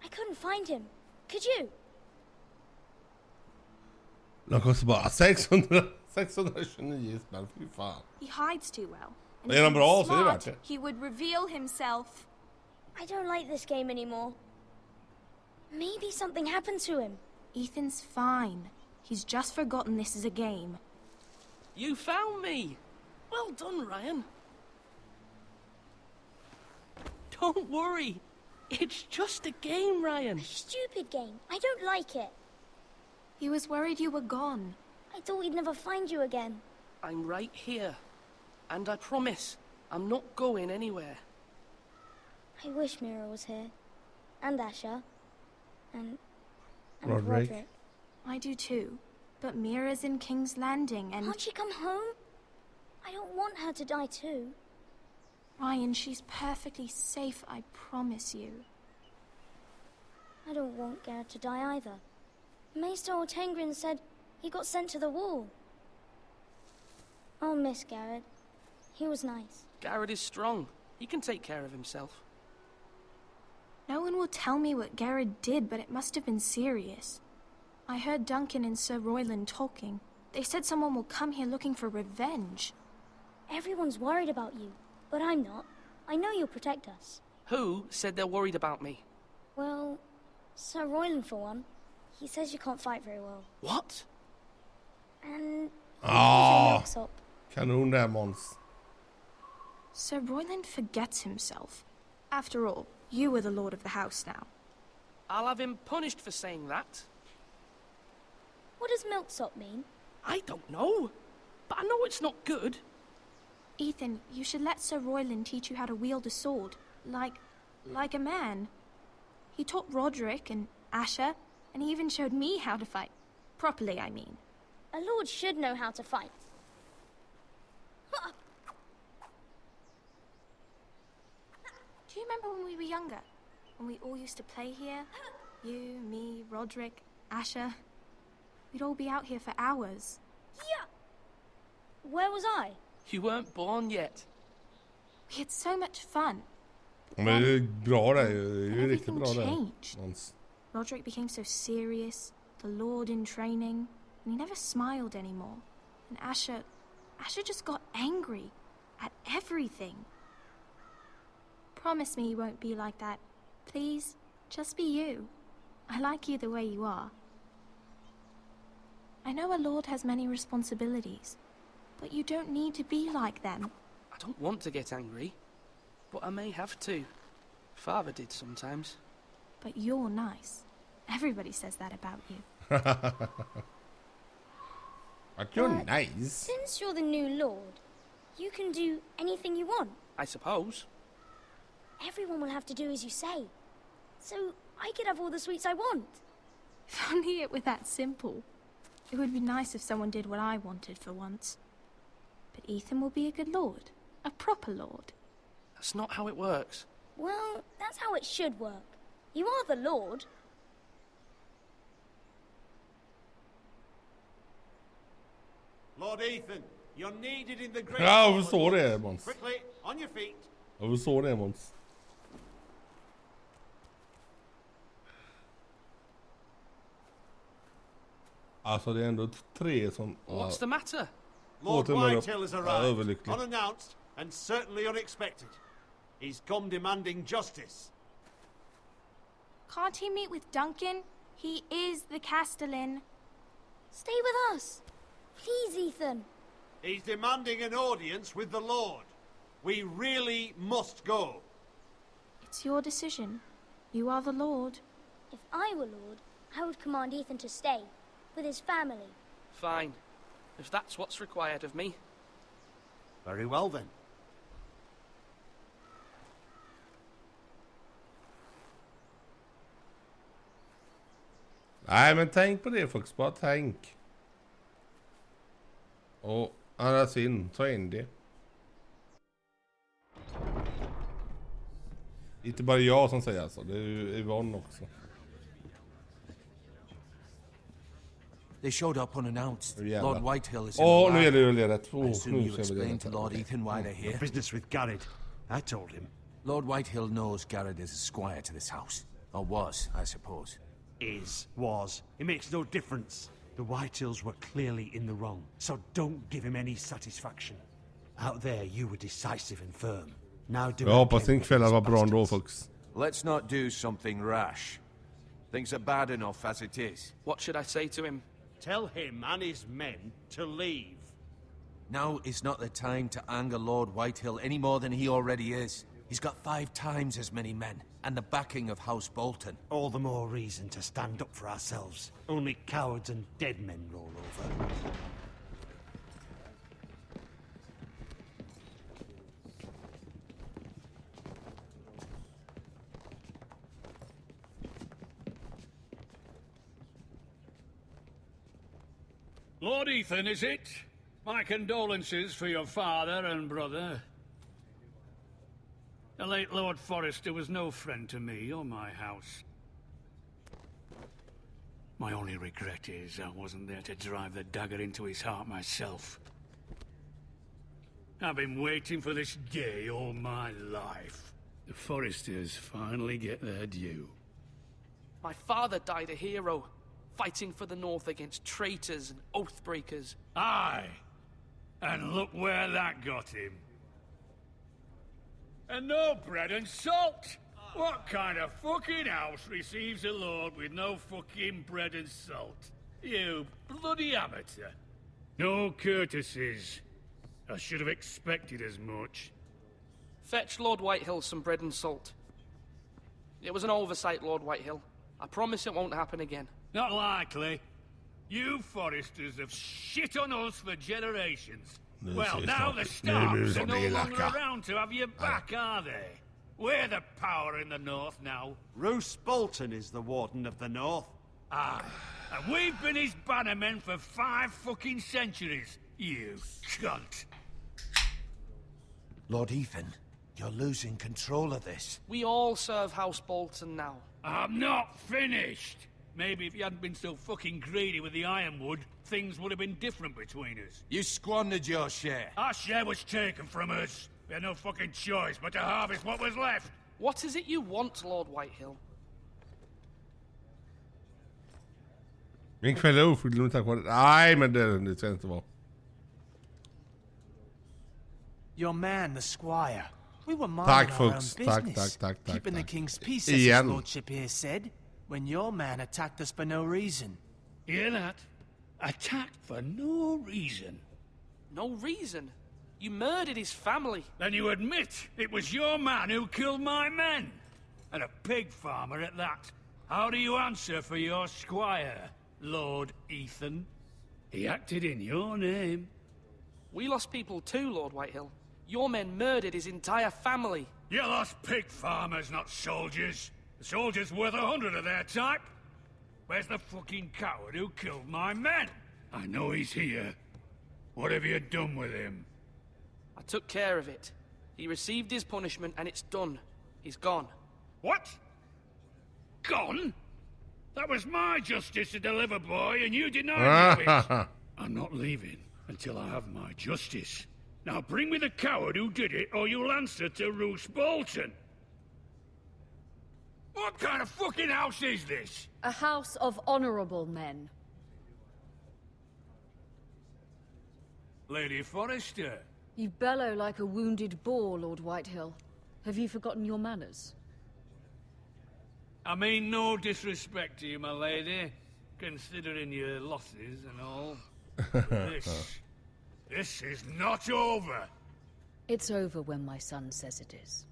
I couldn't find him. Could you? de kostar bara 629 spänn, fy fan. He hides too well. And Är de if he bra was så är det smart, värt det. he would reveal himself. I don't like this game anymore. Maybe something happened to him. Ethan's fine. He's just forgotten this is a game. You found me! Well done, Ryan. Don't worry. It's just a game, Ryan. Stupid game. I don't like it. He was worried you were gone. I thought we'd never find you again. I'm right here. And I promise, I'm not going anywhere. I wish Mira was here. And Asher. And Roderick. Roderick. I do too. But Mira's in King's Landing and... Can't she come home? I don't want her to die too. Ryan, she's perfectly safe, I promise you. I don't want Garrett to die either. Maester Ortengrin said he got sent to the wall. I'll miss Garrett. He was nice. Garrett is strong. He can take care of himself. No one will tell me what Garrett did, but it must have been serious. I heard Duncan and Sir Royland talking. They said someone will come here looking for revenge. Everyone's worried about you, but I'm not. I know you'll protect us. Who said they're worried about me? Well, Sir Royland for one. He says you can't fight very well. What? And... Kanon där, Måns. Sir Royland forgets himself. After all, you are the lord of the house now. I'll have him punished for saying that. What does milksop mean? I don't know, but I know it's not good. Ethan, you should let Sir Royland teach you how to wield a sword, like a man. He taught Roderick and Asher, and he even showed me how to fight. Properly, I mean. A lord should know how to fight. Do you remember when we were younger? When we all used to play here? You, me, Roderick, Asher. We'd all be out here for hours. Yeah. Where was I? You weren't born yet. We had so much fun. Men det är bra det. Det är riktigt bra det. Måns. Roderick became so serious, the lord in training, and he never smiled anymore. And Asher just got angry at everything. Promise me you won't be like that. Please, just be you. I like you the way you are. I know a lord has many responsibilities, but you don't need to be like them. I don't want to get angry, but I may have to. Father did sometimes. But you're nice. Everybody says that about you. But you're nice. Since you're the new lord, you can do anything you want. I suppose. Everyone will have to do as you say. So I could have all the sweets I want. If only it were that simple. It would be nice if someone did what I wanted for once. But Ethan will be a good lord. A proper lord. That's not how it works. Well, that's how it should work. You are the lord. Lord Ethan, you're needed in the great... Ja, jag förstår det, Måns. Quickly, on your feet. Jag förstår det, Måns. Alltså det är ändå 3 som... What's the matter? Lord Whitehill has arrived, unannounced and certainly unexpected. He's come demanding justice. Can't he meet with Duncan? He is the Castellan. Stay with us. Please, Ethan. He's demanding an audience with the Lord. We really must go. It's your decision. You are the lord. If I were lord, I would command Ethan to stay, with his family. Fine. If that's what's required of me. Very well then. Nej, men tänk på det, folks. Bara tänk. Och annars in. Ta in det. Inte bara jag som säger alltså. Det är ju Yvonne också. They showed up unannounced. Yeah, Lord but... Whitehill is in Oh, nu the är det ju rätt. I assume you explained to Lord Ethan why they're here. Business with Garrett. I told him. Lord Whitehill knows Garrett is a squire to this house. Or was, I suppose. Was. It makes no difference. The Whitehills were clearly in the wrong, so don't give him any satisfaction. Out there, you were decisive and firm. Now do. Jag hoppas din kväll var bra ändå, folks. Let's not do something rash. Things are bad enough as it is. What should I say to him? Tell him and his men to leave. Now is not the time to anger Lord Whitehill any more than he already is. He's got 5 times as many men, and the backing of House Bolton. All the more reason to stand up for ourselves. Only cowards and dead men roll over. Lord Ethan, is it? My condolences for your father and brother. The late Lord Forrester was no friend to me or my house. My only regret is I wasn't there to drive the dagger into his heart myself. I've been waiting for this day all my life. The Foresters finally get their due. My father died a hero, fighting for the North against traitors and oathbreakers. Aye! And look where that got him. And no bread and salt! What kind of fucking house receives a lord with no fucking bread and salt? You bloody amateur. No courtesies. I should have expected as much. Fetch Lord Whitehill some bread and salt. It was an oversight, Lord Whitehill. I promise it won't happen again. Not likely. You Foresters have shit on us for generations. Well, now the Starks are no longer around to have your back, are they? We're the power in the North now. Roose Bolton is the Warden of the North. Aye. And we've been his bannermen for 5 fucking centuries, you cunt. Lord Ethan, you're losing control of this. We all serve House Bolton now. I'm not finished. Maybe if you hadn't been so fucking greedy with the ironwood, things would have been different between us. You squandered your share. Our share was taken from us. We had no fucking choice but to harvest what was left. What is it you want, Lord Whitehill? Min kväll är ofylld tack vare... Nej, men det ska inte vara. Your man, the squire. We were minding Tack, our own folks. business. Tack. Keeping the king's peace, as Igen. his lordship here said, when your man attacked us for no reason. Hear that? Attacked for no reason. No reason? You murdered his family. Then you admit it was your man who killed my men. And a pig farmer at that. How do you answer for your squire, Lord Ethan? He acted in your name. We lost people too, Lord Whitehill. Your men murdered his entire family. You lost pig farmers, not soldiers. The soldiers worth 100 of their type. Where's the fucking coward who killed my men? I know he's here. What have you done with him? I took care of it. He received his punishment and it's done. He's gone. What? Gone? That was my justice to deliver, boy, and you denied me it. I'm not leaving until I have my justice. Now bring me the coward who did it, or you'll answer to Roose Bolton. What kind of fucking house is this? A house of honorable men. Lady Forrester. You bellow like a wounded boar, Lord Whitehill. Have you forgotten your manners? I mean no disrespect to you, my lady, considering your losses and all. But this is not over. It's over when my son says it is.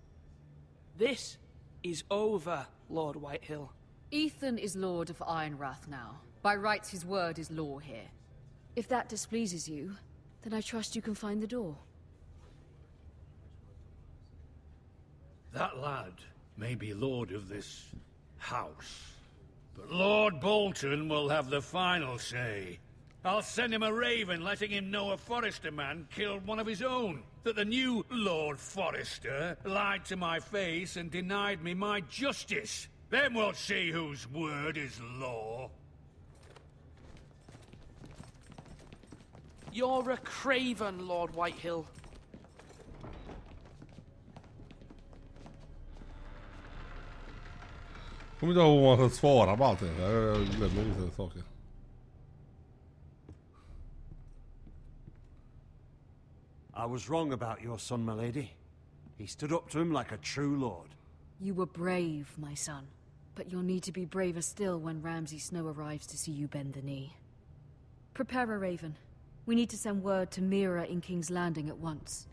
This is over, Lord Whitehill. Ethan is Lord of Ironrath now. By rights, his word is law here. If that displeases you, then I trust you can find the door. That lad may be lord of this house, but Lord Bolton will have the final say. I'll send him a raven letting him know a Forester man killed one of his own. That the new Lord Forester lied to my face and denied me my justice. Then we'll see whose word is law. You're a craven, Lord Whitehill. Kommer inte ihåg vad man ska svara på allting. Jag glömmer lite saker. I was wrong about your son, my lady. He stood up to him like a true lord. You were brave, my son. But you'll need to be braver still when Ramsay Snow arrives to see you bend the knee. Prepare a raven. We need to send word to Mira in King's Landing at once.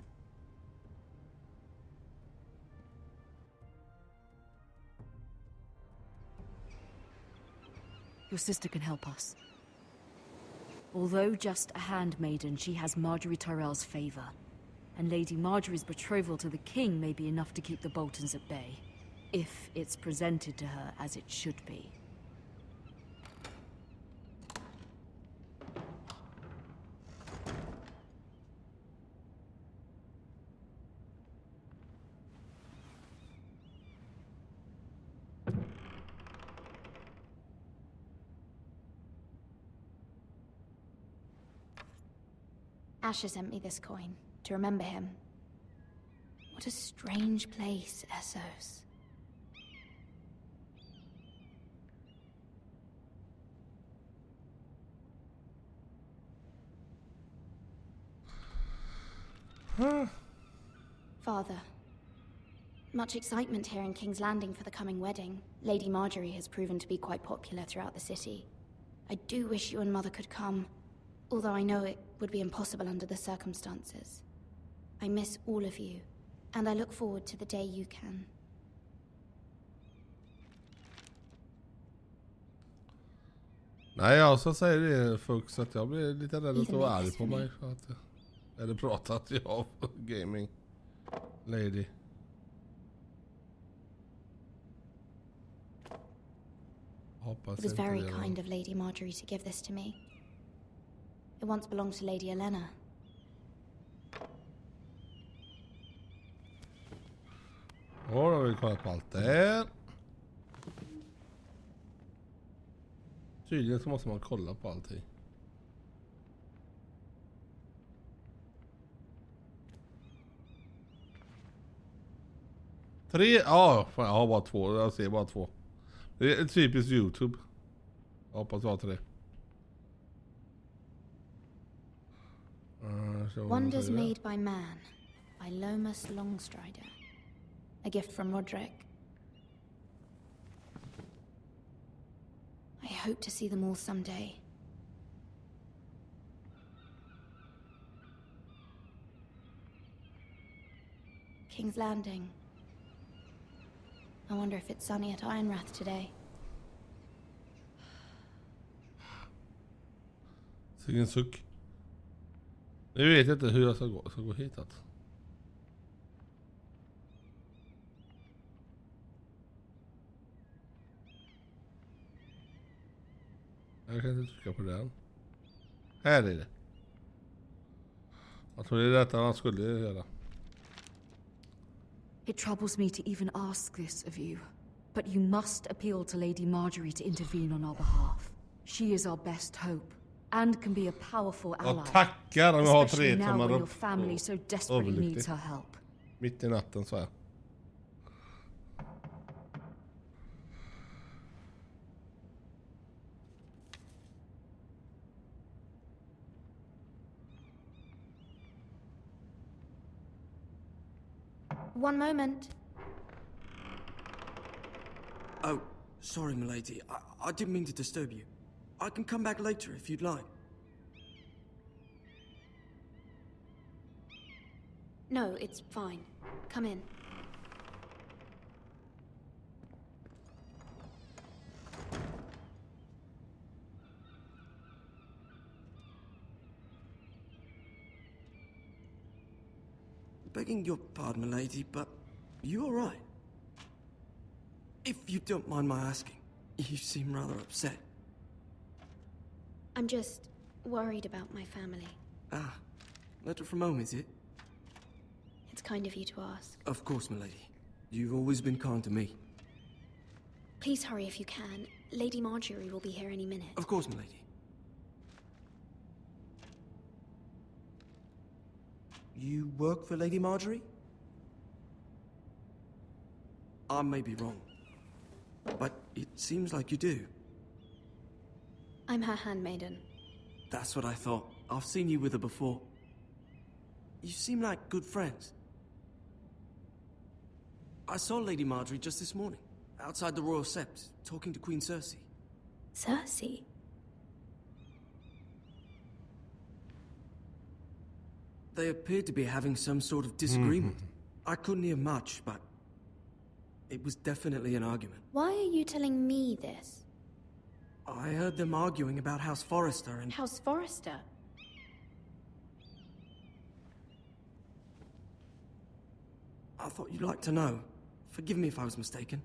Your sister can help us. Although just a handmaiden, she has Marjorie Tyrell's favor. And Lady Marjorie's betrothal to the king may be enough to keep the Boltons at bay. If it's presented to her as it should be. Asher sent me this coin to remember him. What a strange place, Essos. Father, much excitement here in King's Landing for the coming wedding. Lady Marjorie has proven to be quite popular throughout the city. I do wish you and Mother could come, although I know it would be impossible under the circumstances. I miss all of you, and I look forward to the day you can. Nej, jag så säger det folks att jag blir lite rädd att vara arg på mig för att jag hade pratat jag gaming lady. It was very kind of Lady Marjorie to give this to me. It once belonged to Lady Elena. Då har vi kollat på allt där. Tydligen så måste man kolla på allting. Ja, jag har bara 2. Jag ser bara 2. Det är typiskt YouTube. Jag hoppas jag har 3. Wonders made by man, by Lomas Longstrider. A gift from Roderick. I hope to see them all someday. King's Landing. I wonder if it's sunny at Ironrath today. Ingen suck. Jag vet inte hur jag ska gå hitåt. Jag kan inte trycka på den. Här är det. Jag tror det är detta man skulle göra. It troubles me to even ask this of you, but you must appeal to Lady Marjorie to intervene on our behalf. She is our best hope, and can be a powerful ally. Jag tackar om jag har 3 especially now timmar when your upp. family so desperately needs her help. Mitt i natten så här. One moment. Oh, sorry, milady. I didn't mean to disturb you. I can come back later if you'd like. No, it's fine. Come in. Begging your pardon, milady, but you all right? If you don't mind my asking, you seem rather upset. I'm just worried about my family. Ah, letter from home, is it? It's kind of you to ask. Of course, milady. You've always been kind to me. Please hurry if you can. Lady Marjorie will be here any minute. Of course, milady. You work for Lady Marjorie? I may be wrong, but it seems like you do. I'm her handmaiden. That's what I thought. I've seen you with her before. You seem like good friends. I saw Lady Marjorie just this morning, outside the Royal Sept, talking to Queen Cersei. Cersei? They appeared to be having some sort of disagreement. I couldn't hear much, but it was definitely an argument. Why are you telling me this? I heard them arguing about House Forrester and... House Forrester? I thought you'd like to know. Forgive me if I was mistaken.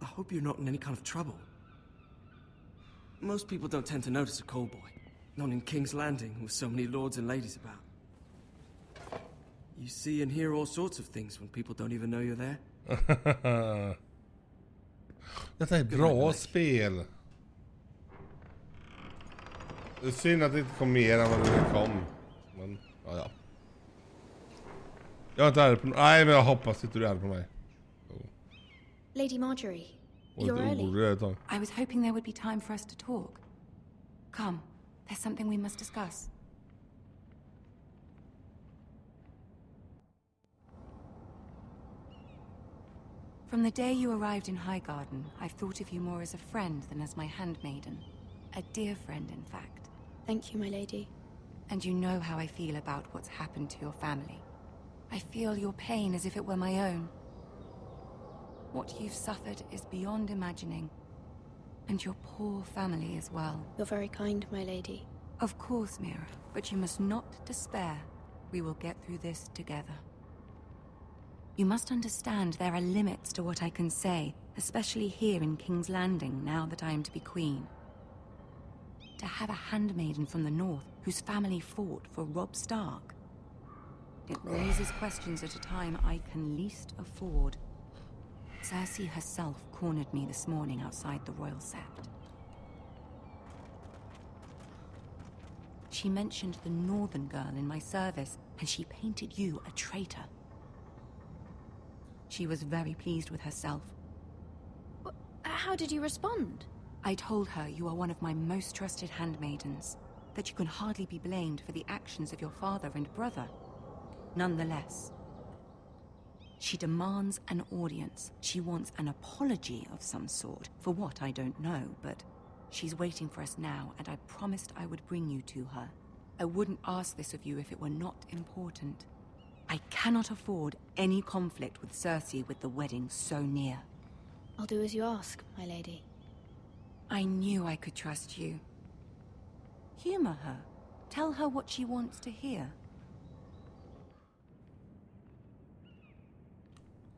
I hope you're not in any kind of trouble. Most people don't tend to notice a call boy. Not in King's Landing with so many lords and ladies about. You see and hear all sorts of things when people don't even know you're there. Detta är ett bra spel. Det är synd att det inte kom mer än vad det kom. Men, ja. Jag är inte arg på... Nej, men jag hoppas inte du är arg på mig. Lady Marjorie, Och you're lite orolig ett tag. I was hoping there would be time for us to talk. Come, there's something we must discuss. From the day you arrived in Highgarden, I've thought of you more as a friend than as my handmaiden. A dear friend, in fact. Thank you, my lady. And you know how I feel about what's happened to your family. I feel your pain as if it were my own. What you've suffered is beyond imagining. And your poor family as well. You're very kind, my lady. Of course, Mira, but you must not despair. We will get through this together. You must understand there are limits to what I can say, especially here in King's Landing, now that I am to be queen. To have a handmaiden from the north whose family fought for Robb Stark. It raises questions at a time I can least afford. Cersei herself cornered me this morning outside the Royal Sept. She mentioned the northern girl in my service, and she painted you a traitor. She was very pleased with herself. How did you respond? I told her you are one of my most trusted handmaidens, that you can hardly be blamed for the actions of your father and brother. Nonetheless, she demands an audience. She wants an apology of some sort, for what I don't know, but she's waiting for us now, and I promised I would bring you to her. I wouldn't ask this of you if it were not important. I cannot afford any conflict with Cersei with the wedding so near. I'll do as you ask, my lady. I knew I could trust you. Humor her. Tell her what she wants to hear.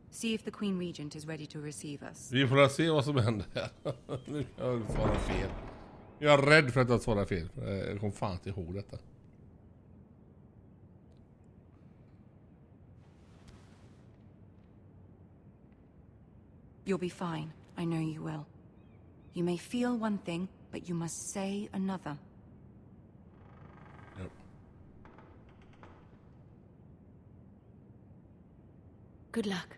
See if the Queen Regent is ready to receive us. Vi får se vad som händer här. Nu kan jag svara fel. Jag är rädd för att jag svarar fel. Jag kom fan inte ihåg detta. You'll be fine. I know you will. You may feel one thing, but you must say another. Yep. Good luck.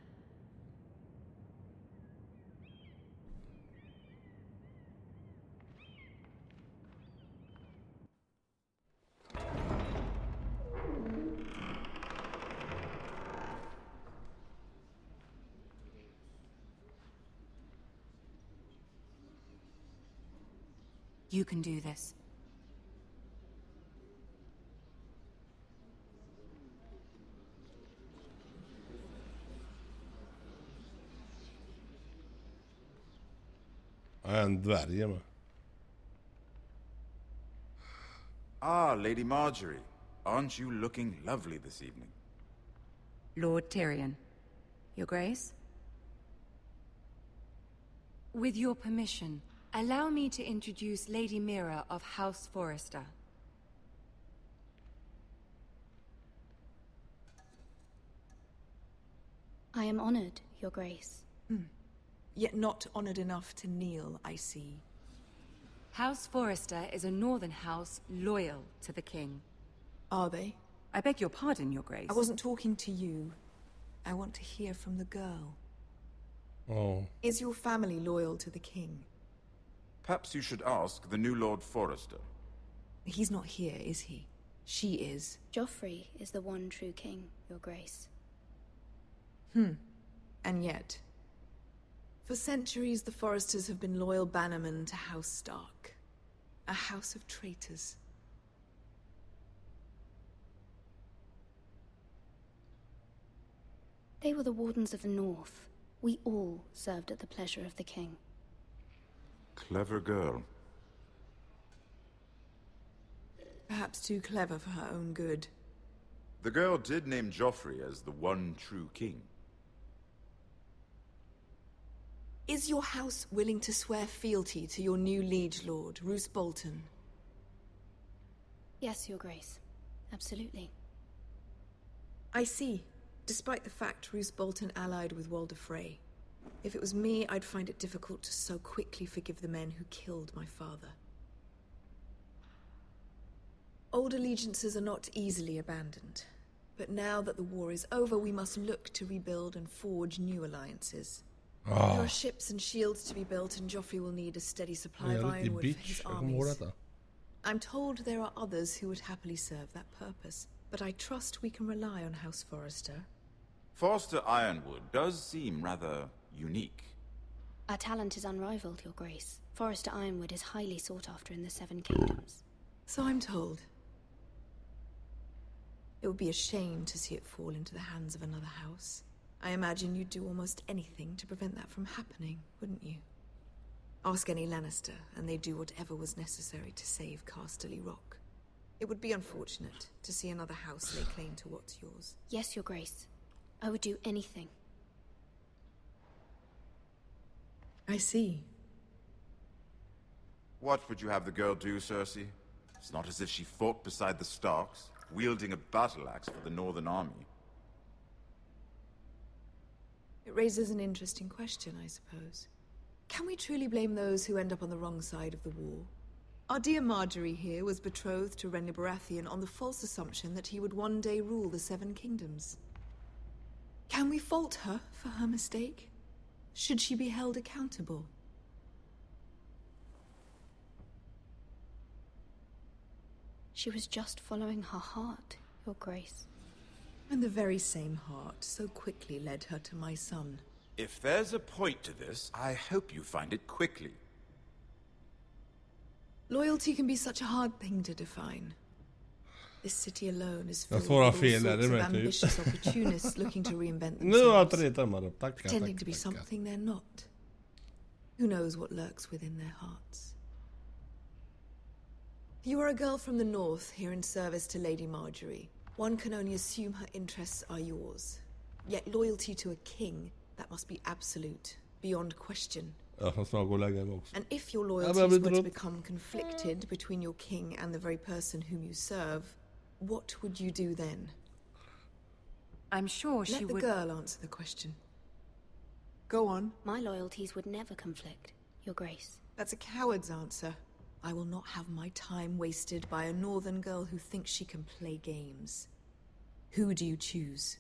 You can do this. Jag är en dvärg med. Ah, Lady Marjorie. Aren't you looking lovely this evening? Lord Tyrion. Your Grace? With your permission, allow me to introduce Lady Mira of House Forrester. I am honored, Your Grace. Yet not honored enough to kneel, I see. House Forrester is a northern house loyal to the king. Are they? I beg your pardon, Your Grace. I wasn't talking to you. I want to hear from the girl. Oh. Is your family loyal to the king? Perhaps you should ask the new Lord Forrester. He's not here, is he? She is. Joffrey is the one true king, Your Grace. And yet... For centuries, the Forresters have been loyal bannermen to House Stark. A house of traitors. They were the Wardens of the North. We all served at the pleasure of the king. Clever girl. Perhaps too clever for her own good. The girl did name Joffrey as the one true king. Is your house willing to swear fealty to your new liege lord, Roose Bolton? Yes, Your Grace. Absolutely. I see. Despite the fact Roose Bolton allied with Walder Frey. If it was me, I'd find it difficult to so quickly forgive the men who killed my father. Old allegiances are not easily abandoned. But now that the war is over, we must look to rebuild and forge new alliances. There are ships and shields to be built, and Joffrey will need a steady supply of ironwood for his armies. I'm told there are others who would happily serve that purpose, but I trust we can rely on House Forrester. Forrester Ironwood does seem rather unique. Our talent is unrivaled, Your Grace. Forrester Ironwood is highly sought after in the Seven Kingdoms. So I'm told. It would be a shame to see it fall into the hands of another house. I imagine you'd do almost anything to prevent that from happening, wouldn't you? Ask any Lannister, and they'd do whatever was necessary to save Casterly Rock. It would be unfortunate to see another house lay claim to what's yours. Yes, Your Grace. I would do anything. I see. What would you have the girl do, Cersei? It's not as if she fought beside the Starks, wielding a battle axe for the Northern Army. It raises an interesting question, I suppose. Can we truly blame those who end up on the wrong side of the war? Our dear Marjorie here was betrothed to Renly Baratheon on the false assumption that he would one day rule the Seven Kingdoms. Can we fault her for her mistake? Should she be held accountable? She was just following her heart, Your Grace. And the very same heart so quickly led her to my son. If there's a point to this, I hope you find it quickly. Loyalty can be such a hard thing to define. This city alone is filled Jag with all svarar fel sorts där, det of vet du. ambitious opportunists looking to reinvent Nu har jag themselves, 3 tummar upp. Tackar, pretending to be tackar. something they're not. Who knows what lurks within their hearts? You are a girl from the north, here in service to Lady Marjorie. One can only assume her interests are yours. Yet loyalty to a king, that must be absolute, beyond question. Jag får snart gå och lägga mig också. And if your loyalties were to become conflicted between your king and the very person whom you serve, what would you do then? I'm sure she would... Let the girl answer the question. Go on. My loyalties would never conflict, Your Grace. That's a coward's answer. I will not have my time wasted by a northern girl who thinks she can play games. Who do you choose?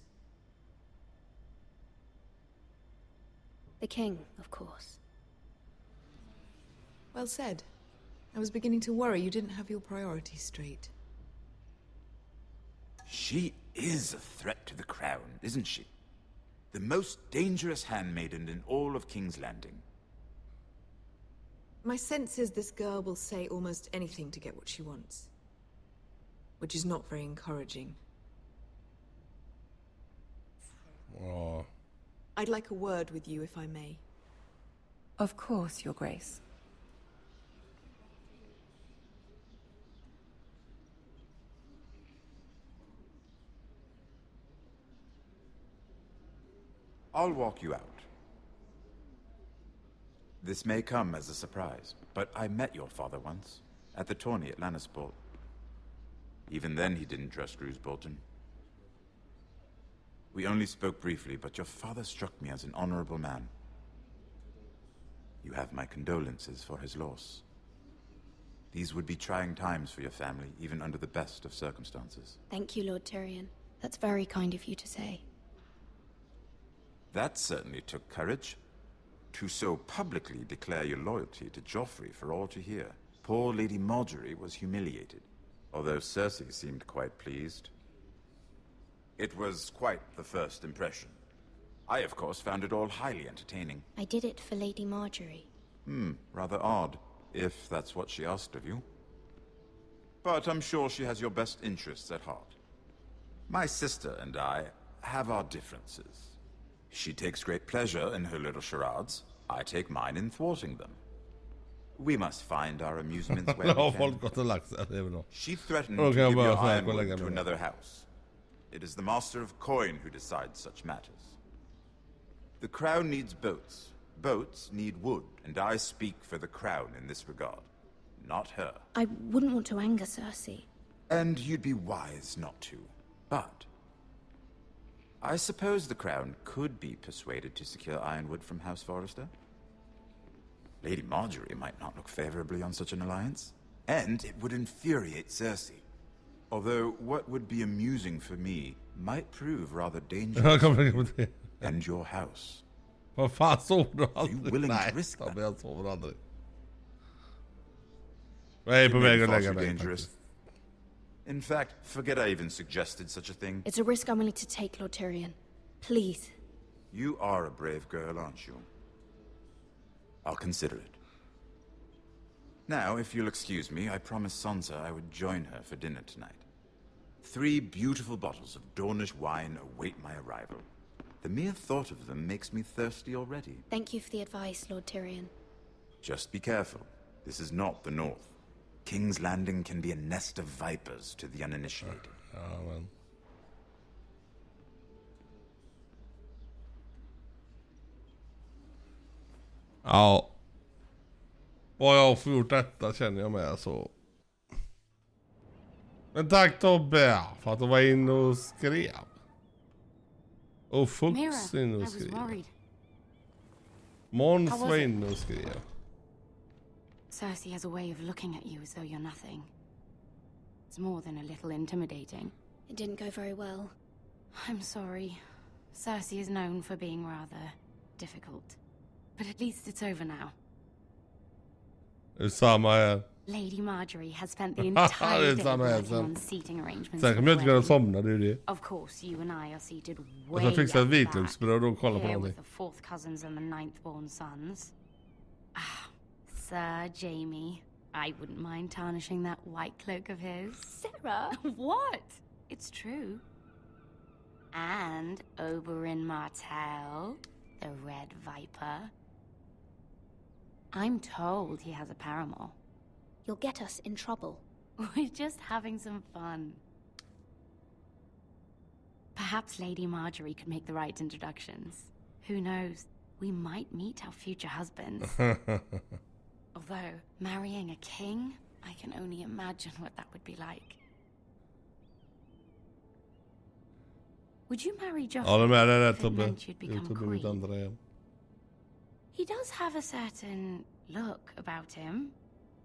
The king, of course. Well said. I was beginning to worry you didn't have your priorities straight. She is a threat to the crown, isn't she? The most dangerous handmaiden in all of King's Landing. My sense is this girl will say almost anything to get what she wants. Which is not very encouraging. Oh. I'd like a word with you, if I may. Of course, Your Grace. I'll walk you out. This may come as a surprise, but I met your father once, at the tourney at Lannisport. Even then he didn't trust Roose Bolton. We only spoke briefly, but your father struck me as an honorable man. You have my condolences for his loss. These would be trying times for your family, even under the best of circumstances. Thank you, Lord Tyrion. That's very kind of you to say. That certainly took courage. To so publicly declare your loyalty to Joffrey for all to hear. Poor Lady Marjorie was humiliated, although Cersei seemed quite pleased. It was quite the first impression. I, of course, found it all highly entertaining. I did it for Lady Marjorie. Rather odd, if that's what she asked of you. But I'm sure she has your best interests at heart. My sister and I have our differences. She takes great pleasure in her little charades. I take mine in thwarting them. We must find our amusements where we can. She threatened to give your ironwood to another house. It is the Master of Coin who decides such matters. The Crown needs boats. Boats need wood, and I speak for the Crown in this regard, not her. I wouldn't want to anger Cersei. And you'd be wise not to. But I suppose the Crown could be persuaded to secure ironwood from House Forrester. Lady Marjorie might not look favorably on such an alliance, and it would infuriate Cersei. Although what would be amusing for me might prove rather dangerous for you and your house. Vad fan sover du Are you aldrig? willing Nej, to risk that? jag sover aldrig. Jag är på väg att lägga mig faktiskt. In fact, forget I even suggested such a thing. It's a risk I'm willing to take, Lord Tyrion. Please. You are a brave girl, aren't you? I'll consider it. Now, if you'll excuse me, I promised Sansa I would join her for dinner tonight. 3 beautiful bottles of Dornish wine await my arrival. The mere thought of them makes me thirsty already. Thank you for the advice, Lord Tyrion. Just be careful. This is not the North. King's Landing can be a nest of vipers to the uninitiated. Men. Ja. Vad jag får gjort detta känner jag med så. Men tack Tobbe för att du var inne och skrev. Och Fuchs inne och skrev. Måns var inne och skrev. Cersei has a way of looking at you as though you're nothing. It's more than a little intimidating. It didn't go very well. I'm sorry. Cersei is known for being rather difficult. But at least it's over now. Det är samma här. Lady Marjorie has spent the entire day working on seating arrangements. Sen kommer jag inte kunna somna, det är det. Of course, you and I are seated Och way så fixar jag at the back, vitlöksbröd och kollar på here någonting. with the 4th cousins and the 9th born sons. Sir Jamie, I wouldn't mind tarnishing that white cloak of his. Sarah? What? It's true. And Oberyn Martell, the Red Viper. I'm told he has a paramour. You'll get us in trouble. We're just having some fun. Perhaps Lady Marjorie could make the right introductions. Who knows? We might meet our future husbands. Although, marrying a king, I can only imagine what that would be like. Would you marry Joffrey? Ja, de är det if it Tobbe. meant you'd become YouTube mitt queen? andra igen. He does have a certain look about him.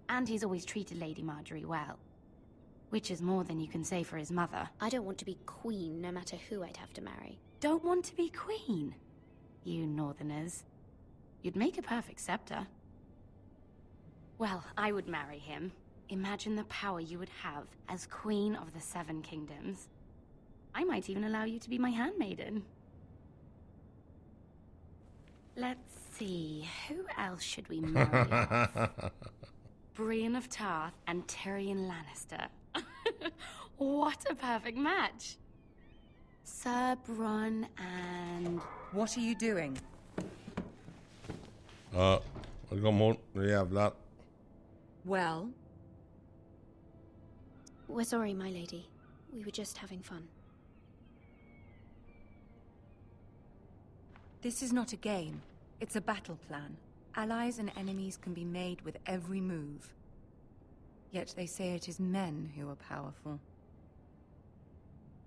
And he's always treated Lady Marjorie well. Which is more than you can say for his mother. I don't want to be queen no matter who I'd have to marry. Don't want to be queen? You northerners. You'd make a perfect scepter. Well, I would marry him. Imagine the power you would have as Queen of the 7 Kingdoms. I might even allow you to be my handmaiden. Let's see, who else should we marry off? Brienne of Tarth and Tyrion Lannister. What a perfect match! Sir Bronn and... What are you doing? Ja, det kom hon. Nu jävlar. Well? We're sorry, my lady. We were just having fun. This is not a game. It's a battle plan. Allies and enemies can be made with every move. Yet they say it is men who are powerful.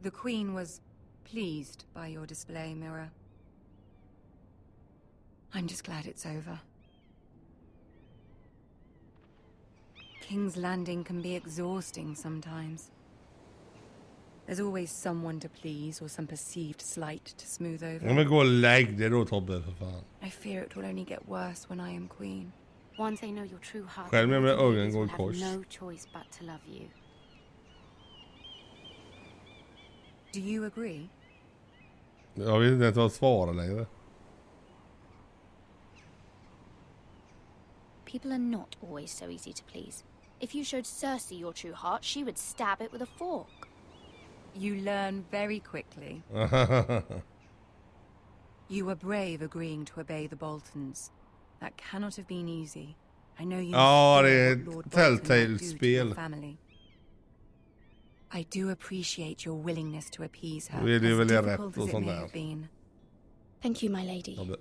The Queen was pleased by your display, Mira. I'm just glad it's over. King's Landing can be exhausting sometimes. There's always someone to please or some perceived slight to smooth over. Ja, men gå och lägg det då Tobbe för fan. I fear it will only get worse when I am queen. Once they know your true heart, Själv med ögonen går i will have kors. no choice but to love you. Do you agree? Jag vet inte ens vad jag svarar längre. People are not always so easy to please. If you showed Cersei your true heart, she would stab it with a fork. You learn very quickly. You were brave agreeing to obey the Boltons. That cannot have been easy. I know you. Ja, det är ett TellTale-spel. I do appreciate your willingness to appease her. Då är det väl as rätt difficult och as it sånt may där. have been. Thank you, my lady. Tobbe.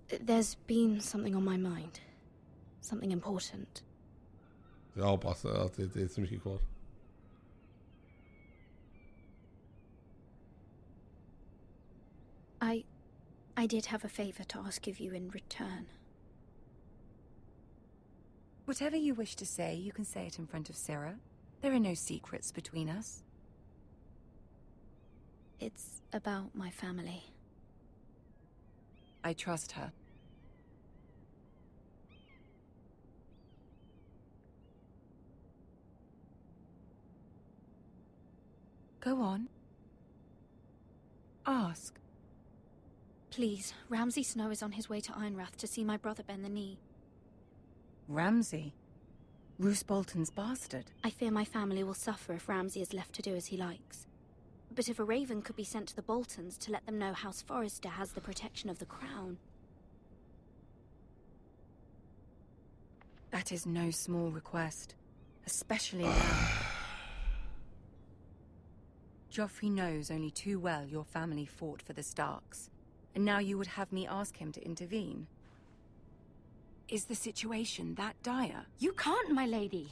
There's been something on my mind. Something important. Jag hoppas att det inte är så mycket kvar. I did have a favor to ask of you in return. Whatever you wish to say, you can say it in front of Sarah. There are no secrets between us. It's about my family. I trust her. Go on. Ask. Please, Ramsay Snow is on his way to Ironrath to see my brother bend the knee. Ramsay? Roose Bolton's bastard? I fear my family will suffer if Ramsay is left to do as he likes. But if a raven could be sent to the Boltons to let them know House Forrester has the protection of the crown... That is no small request. Especially now. Joffrey knows only too well your family fought for the Starks. And now you would have me ask him to intervene? Is the situation that dire? You can't, my lady.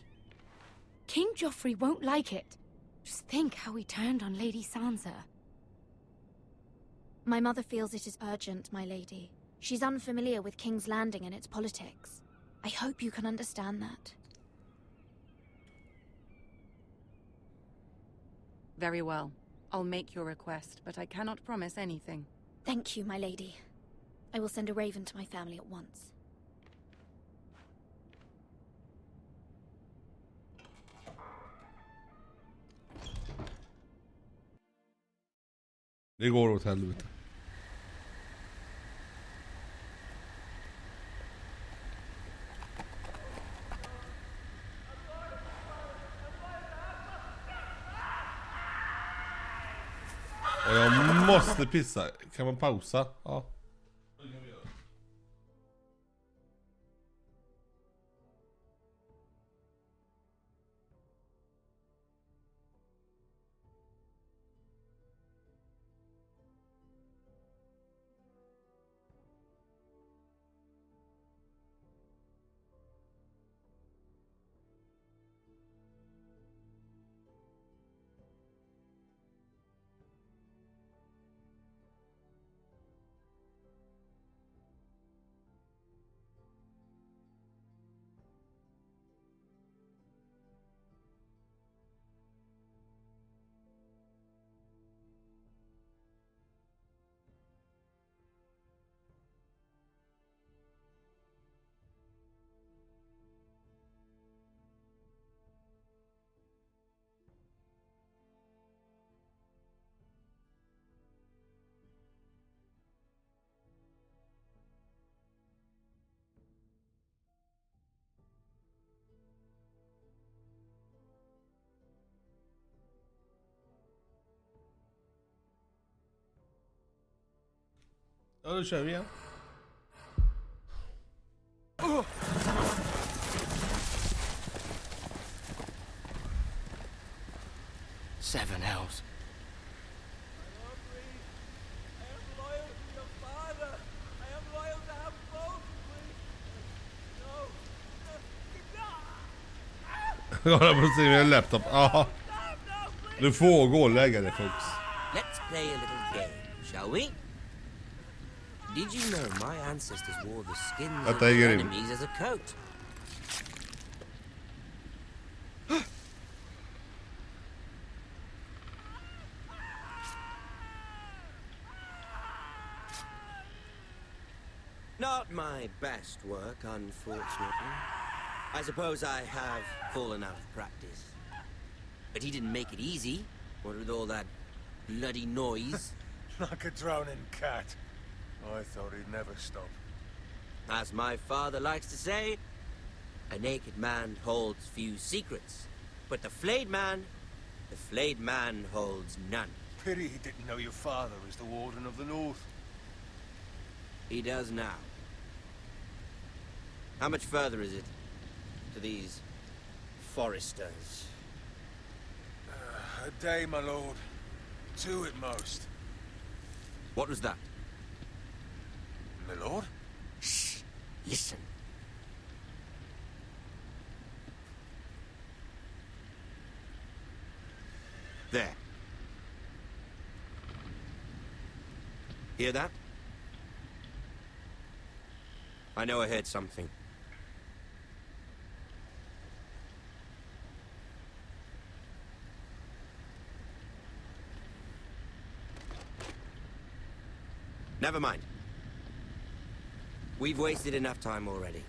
King Joffrey won't like it. Just think how he turned on Lady Sansa. My mother feels it is urgent, my lady. She's unfamiliar with King's Landing and its politics. I hope you can understand that. Very well. I'll make your request, but I cannot promise anything. Thank you, my lady. I will send a raven to my family at once. Det går åt helvete. Och jag måste pissa. Kan man pausa? Ja. Ja, då kör vi igen. Seven hells. Jag håller på att se min laptop. Ja. Du får gå och lägga det, folks. Let's play a little game, shall we? Did you know my ancestors wore the skins of their enemies as a coat? Not my best work, unfortunately. I suppose I have fallen out of practice. But he didn't make it easy, what with all that bloody noise. Like a drowning cat. I thought he'd never stop. As my father likes to say, a naked man holds few secrets. But the flayed man holds none. Pity he didn't know your father was the Warden of the North. He does now. How much further is it to these Foresters? A day, my lord. 2 at most. What was that? My lord? Shh! Listen. There. Hear that? I know I heard something. Never mind. We've wasted enough time already.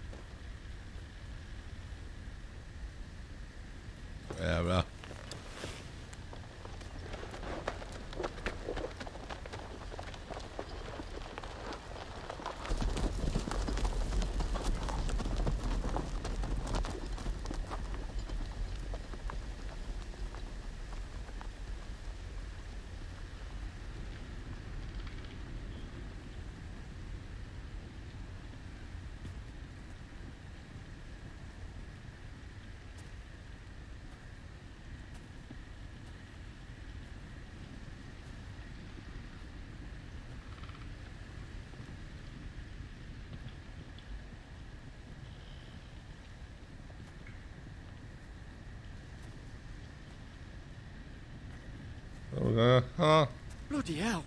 Jävlar. Bloody hell.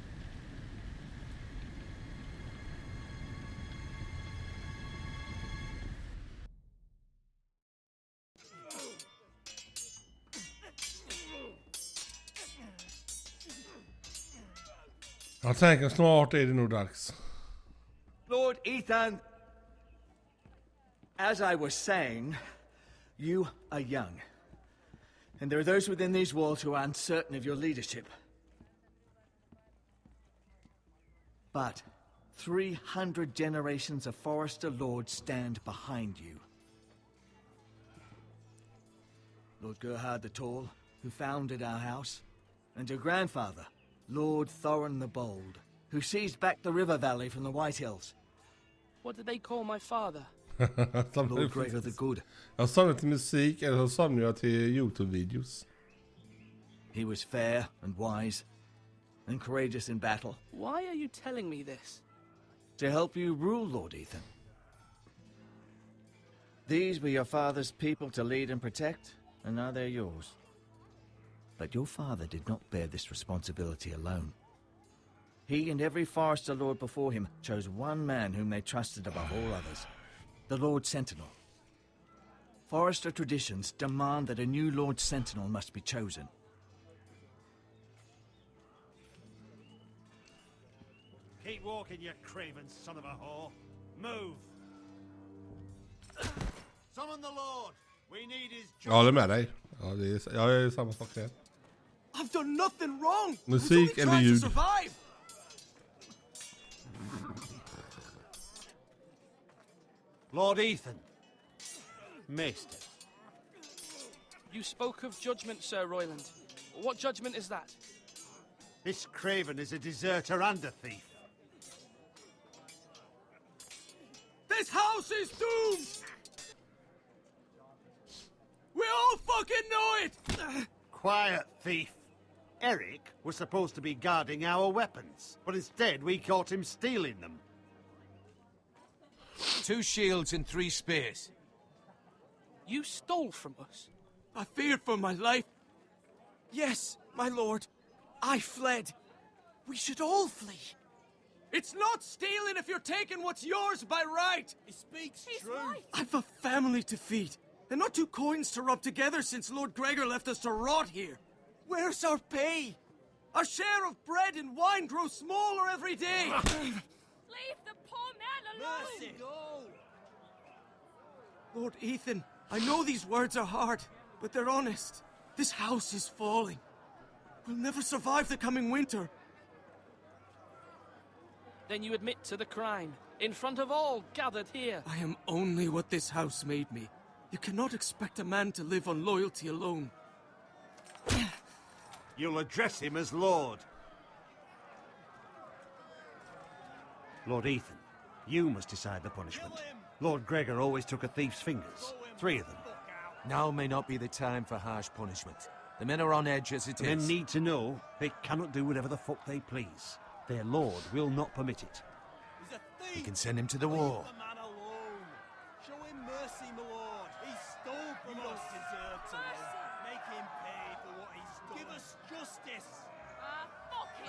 Jag tänker snart är det nog dags. Lord Ethan, as I was saying, you are young. And there are those within these walls who are uncertain of your leadership. But 300 generations of Forester Lords stand behind you. Lord Gerhard the Tall, who founded our house, and your grandfather, Lord Thorin the Bold, who seized back the river valley from the White Hills. What did they call my father? Lord Gregor the Good. Jag sa det till musik eller så sa jag till YouTube-videos. He was fair and wise and courageous in battle. Why are you telling me this? To help you rule, Lord Ethan. These were your father's people to lead and protect, and now they're yours. But your father did not bear this responsibility alone. He and every Forester Lord before him chose one man whom they trusted above all others, the Lord Sentinel. Forester traditions demand that a new Lord Sentinel must be chosen. Keep walking, you craven son of a whore. Move. Summon the Lord. We need his Jag håller med dig. Ja, jag är samma sak här. I've done nothing wrong. Musik eller ljud. Lord Ethan. Maester. You spoke of judgment, Sir Royland. What judgment is that? This craven is a deserter and a thief. This house is doomed! We all fucking know it! Quiet, thief. Eric was supposed to be guarding our weapons, but instead we caught him stealing them. 2 shields and 3 spears. You stole from us? I feared for my life. Yes, my lord. I fled. We should all flee. It's not stealing if you're taking what's yours by right. He speaks true. Right. I've a family to feed, and not 2 coins to rub together since Lord Gregor left us to rot here. Where's our pay? Our share of bread and wine grows smaller every day. Leave the poor man alone! Mercy, go! Lord Ethan, I know these words are hard, but they're honest. This house is falling. We'll never survive the coming winter. Then you admit to the crime, in front of all gathered here. I am only what this house made me. You cannot expect a man to live on loyalty alone. You'll address him as Lord. Lord Ethan, you must decide the punishment. Lord Gregor always took a thief's fingers. 3 of them. Now may not be the time for harsh punishment. The men are on edge as it The is. men need to know they cannot do whatever the fuck they please. Their lord will not permit it. He's a thief. We can send him to the war. Leave the man alone. Show him mercy, my lord. He stole from us. Deserve to live. Make him pay for what he's done. Give us justice.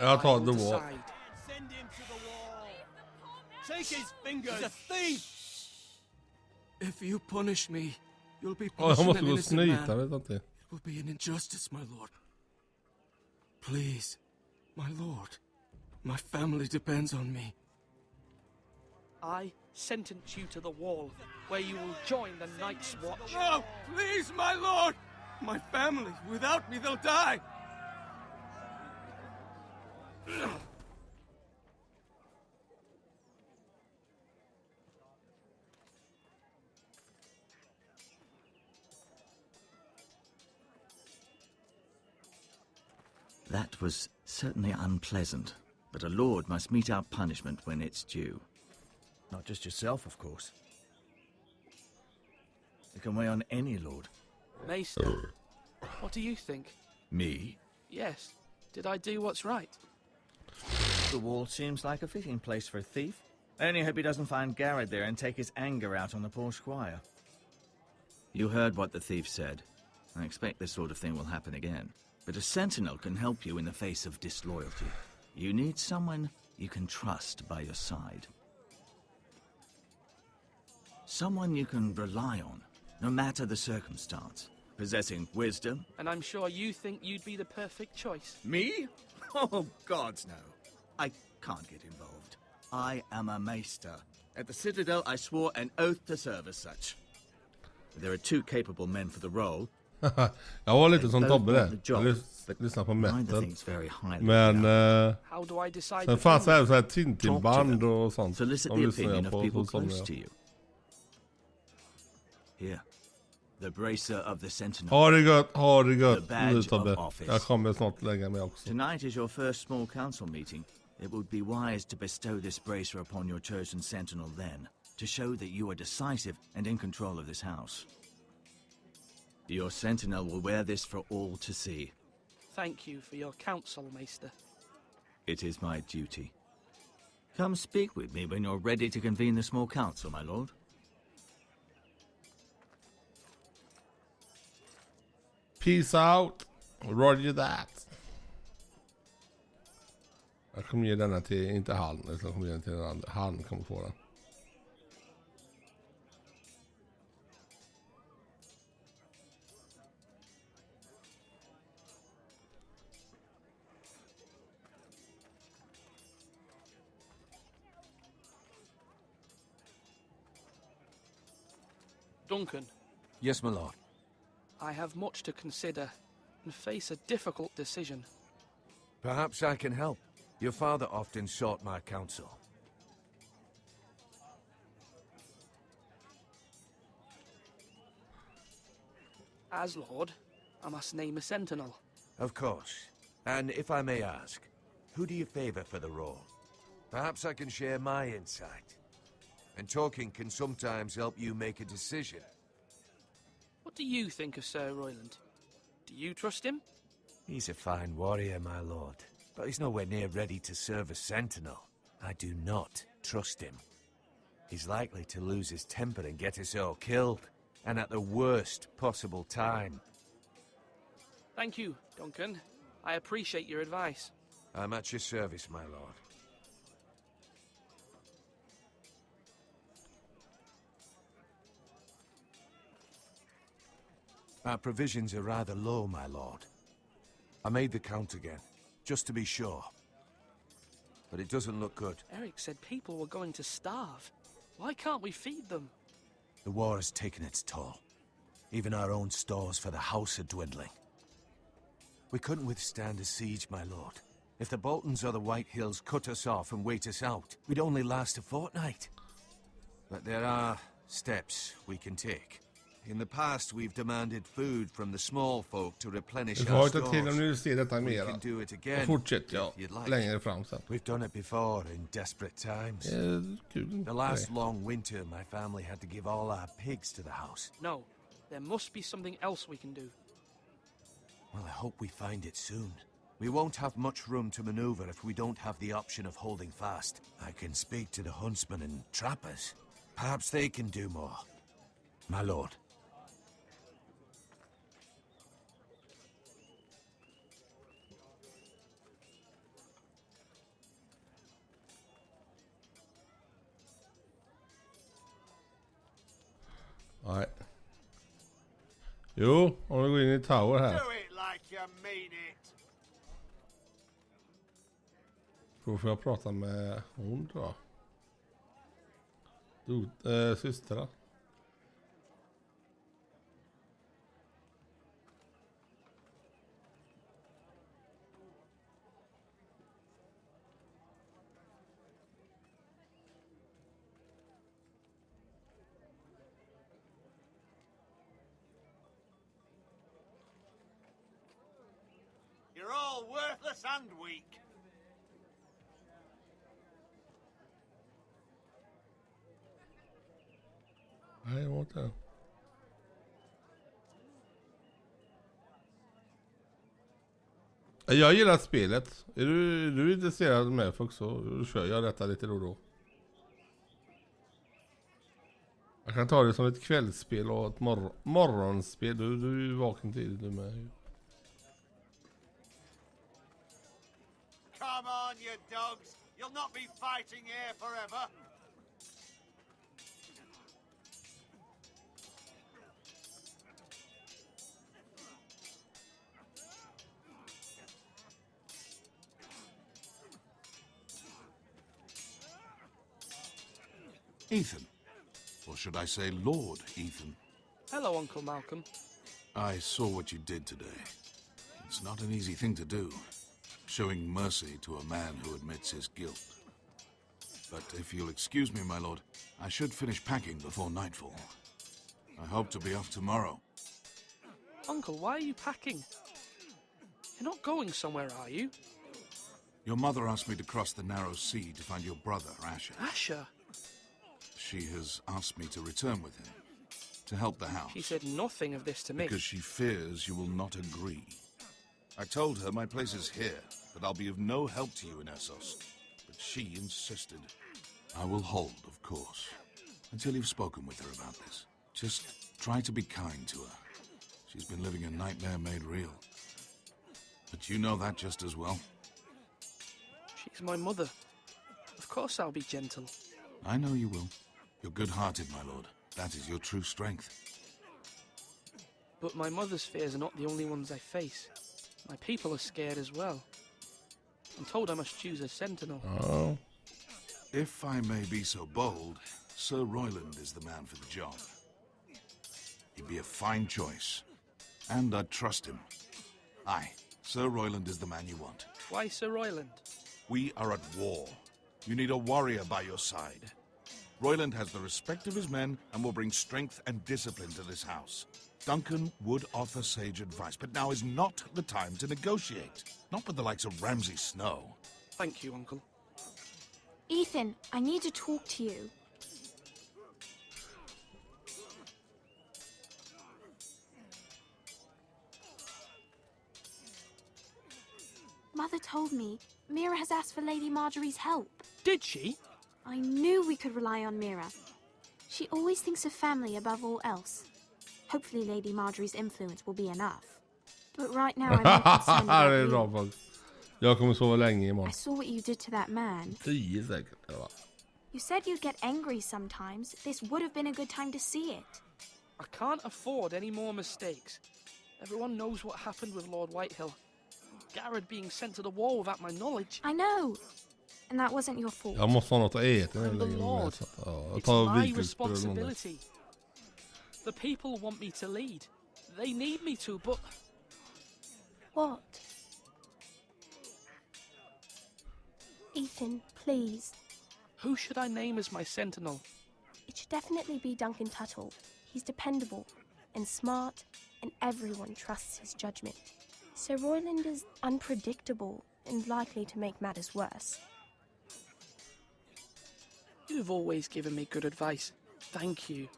Jag tar the war. Send him to the wall. Take his fingers. He's a thief. If you punish me, you'll be Ja, jag punishing måste an gå och innocent snyta, man. vet inte. It will be an injustice, my lord. Please, my lord. My family depends on me. I sentence you to the wall, where you will join the Night's Watch. No! Please, my lord! My family, without me, they'll die! That was certainly unpleasant, but a lord must mete out punishment when it's due. Not just yourself, of course. It can weigh on any lord. Maester, what do you think? Me? Yes. Did I do what's right? The wall seems like a fitting place for a thief. I only hope he doesn't find Garrett there and take his anger out on the poor squire. You heard what the thief said. I expect this sort of thing will happen again. But a sentinel can help you in the face of disloyalty. You need someone you can trust by your side. Someone you can rely on, no matter the circumstance. Possessing wisdom. And I'm sure you think you'd be the perfect choice. Me? Oh, gods, no. I can't get involved. I am a maester. At the Citadel, I swore an oath to serve as such. There are 2 capable men for the role. Jag var lite som Tobbe där. Jag lyssnade på metal. Men sen fanns det även så här Tintin-band och sånt. So listen the opinion of people close to you. Here. The bracer of the sentinel. Ha det gött The badge nu Tobbe. of office. Jag kommer snart lägga mig också. Tonight is your first small council meeting. It would be wise to bestow this bracer upon your chosen sentinel then, to show that you are decisive and in control of this house. Your sentinel will wear this for all to see. Thank you for your counsel, Maester. It is my duty. Come speak with me when you're ready to convene the small council, my lord. Peace out. Roger that. Jag kommer ge denna till, inte han, utan jag kommer ge den till den andra. Han kommer få den. Duncan. Yes, my lord. I have much to consider and face a difficult decision. Perhaps I can help. Your father often sought my counsel. As Lord, I must name a sentinel. Of course. And if I may ask, who do you favor for the role? Perhaps I can share my insight. And talking can sometimes help you make a decision. What do you think of Sir Royland? Do you trust him? He's a fine warrior, my lord. But he's nowhere near ready to serve as sentinel. I do not trust him. He's likely to lose his temper and get us all killed. And at the worst possible time. Thank you, Duncan. I appreciate your advice. I'm at your service, my lord. Our provisions are rather low, my lord. I made the count again, just to be sure. But it doesn't look good. Eric said people were going to starve. Why can't we feed them? The war has taken its toll. Even our own stores for the house are dwindling. We couldn't withstand a siege, my lord. If the Boltons or the White Hills cut us off and wait us out, we'd only last a fortnight. But there are steps we can take. In the past, we've demanded food from the small folk to replenish our stores. Till om du ser detta We mera. can do it again. Och fortsätt jag if you'd like. längre fram sen. We've done it before in desperate times. Kul. The last long winter, my family had to give all our pigs to the house. No, there must be something else we can do. Well, I hope we find it soon. We won't have much room to maneuver if we don't have the option of holding fast. I can speak to the huntsmen and trappers. Perhaps they can do more. My lord. Nej. Jo, om vi går in i tower här. Do it like you mean it. Då får jag prata med hon då. Systrar. You're all worthless and weak. Nej, det var inte. Jag gillar spelet. Är du intresserad med folk så kör jag detta lite då och då. Jag kan ta det som ett kvällsspel och ett morgonspel. Du är ju vaken tidigt du med. Come on, you dogs. You'll not be fighting here forever. Ethan. Or should I say Lord Ethan? Hello, Uncle Malcolm. I saw what you did today. It's not an easy thing to do, showing mercy to a man who admits his guilt. But if you'll excuse me, my lord, I should finish packing before nightfall. I hope to be off tomorrow. Uncle, why are you packing? You're not going somewhere, are you? Your mother asked me to cross the narrow sea to find your brother, Asher. Asher? She has asked me to return with him, to help the house. She said nothing of this to me. Because she fears you will not agree. I told her my place is here, that I'll be of no help to you in Essos. But she insisted. I will hold, of course, until you've spoken with her about this. Just try to be kind to her. She's been living a nightmare made real. But you know that just as well. She's my mother. Of course I'll be gentle. I know you will. You're good-hearted, my lord. That is your true strength. But my mother's fears are not the only ones I face. My people are scared as well. I'm told I must choose a sentinel. Oh. If I may be so bold, Sir Royland is the man for the job. He'd be a fine choice. And I'd trust him. Aye, Sir Royland is the man you want. Why Sir Royland? We are at war. You need a warrior by your side. Royland has the respect of his men and will bring strength and discipline to this house. Duncan would offer sage advice, but now is not the time to negotiate. Not with the likes of Ramsay Snow. Thank you, Uncle. Ethan, I need to talk to you. Mother told me Mira has asked for Lady Marjorie's help. Did she? I knew we could rely on Mira. She always thinks of family above all else. Hopefully Lady Marjorie's influence will be enough. But right now I'm more concerned about Det är you. bra folk. Jag kommer sova länge imorgon. I saw what you did to that man. 10 säkert. Ja. You said you'd get angry sometimes. This would have been a good time to see it. I can't afford any more mistakes. Everyone knows what happened with Lord Whitehill. Garrett being sent to the war without my knowledge. I know. And that wasn't your fault. Jag måste ha något att äta. I'm the Lord. Jag It's tar my vitvinsbröd eller något. responsibility. The people want me to lead. They need me to, but... What? Ethan, please. Who should I name as my sentinel? It should definitely be Duncan Tuttle. He's dependable and smart, and everyone trusts his judgment. Sir Royland is unpredictable and likely to make matters worse. You've always given me good advice. Thank you.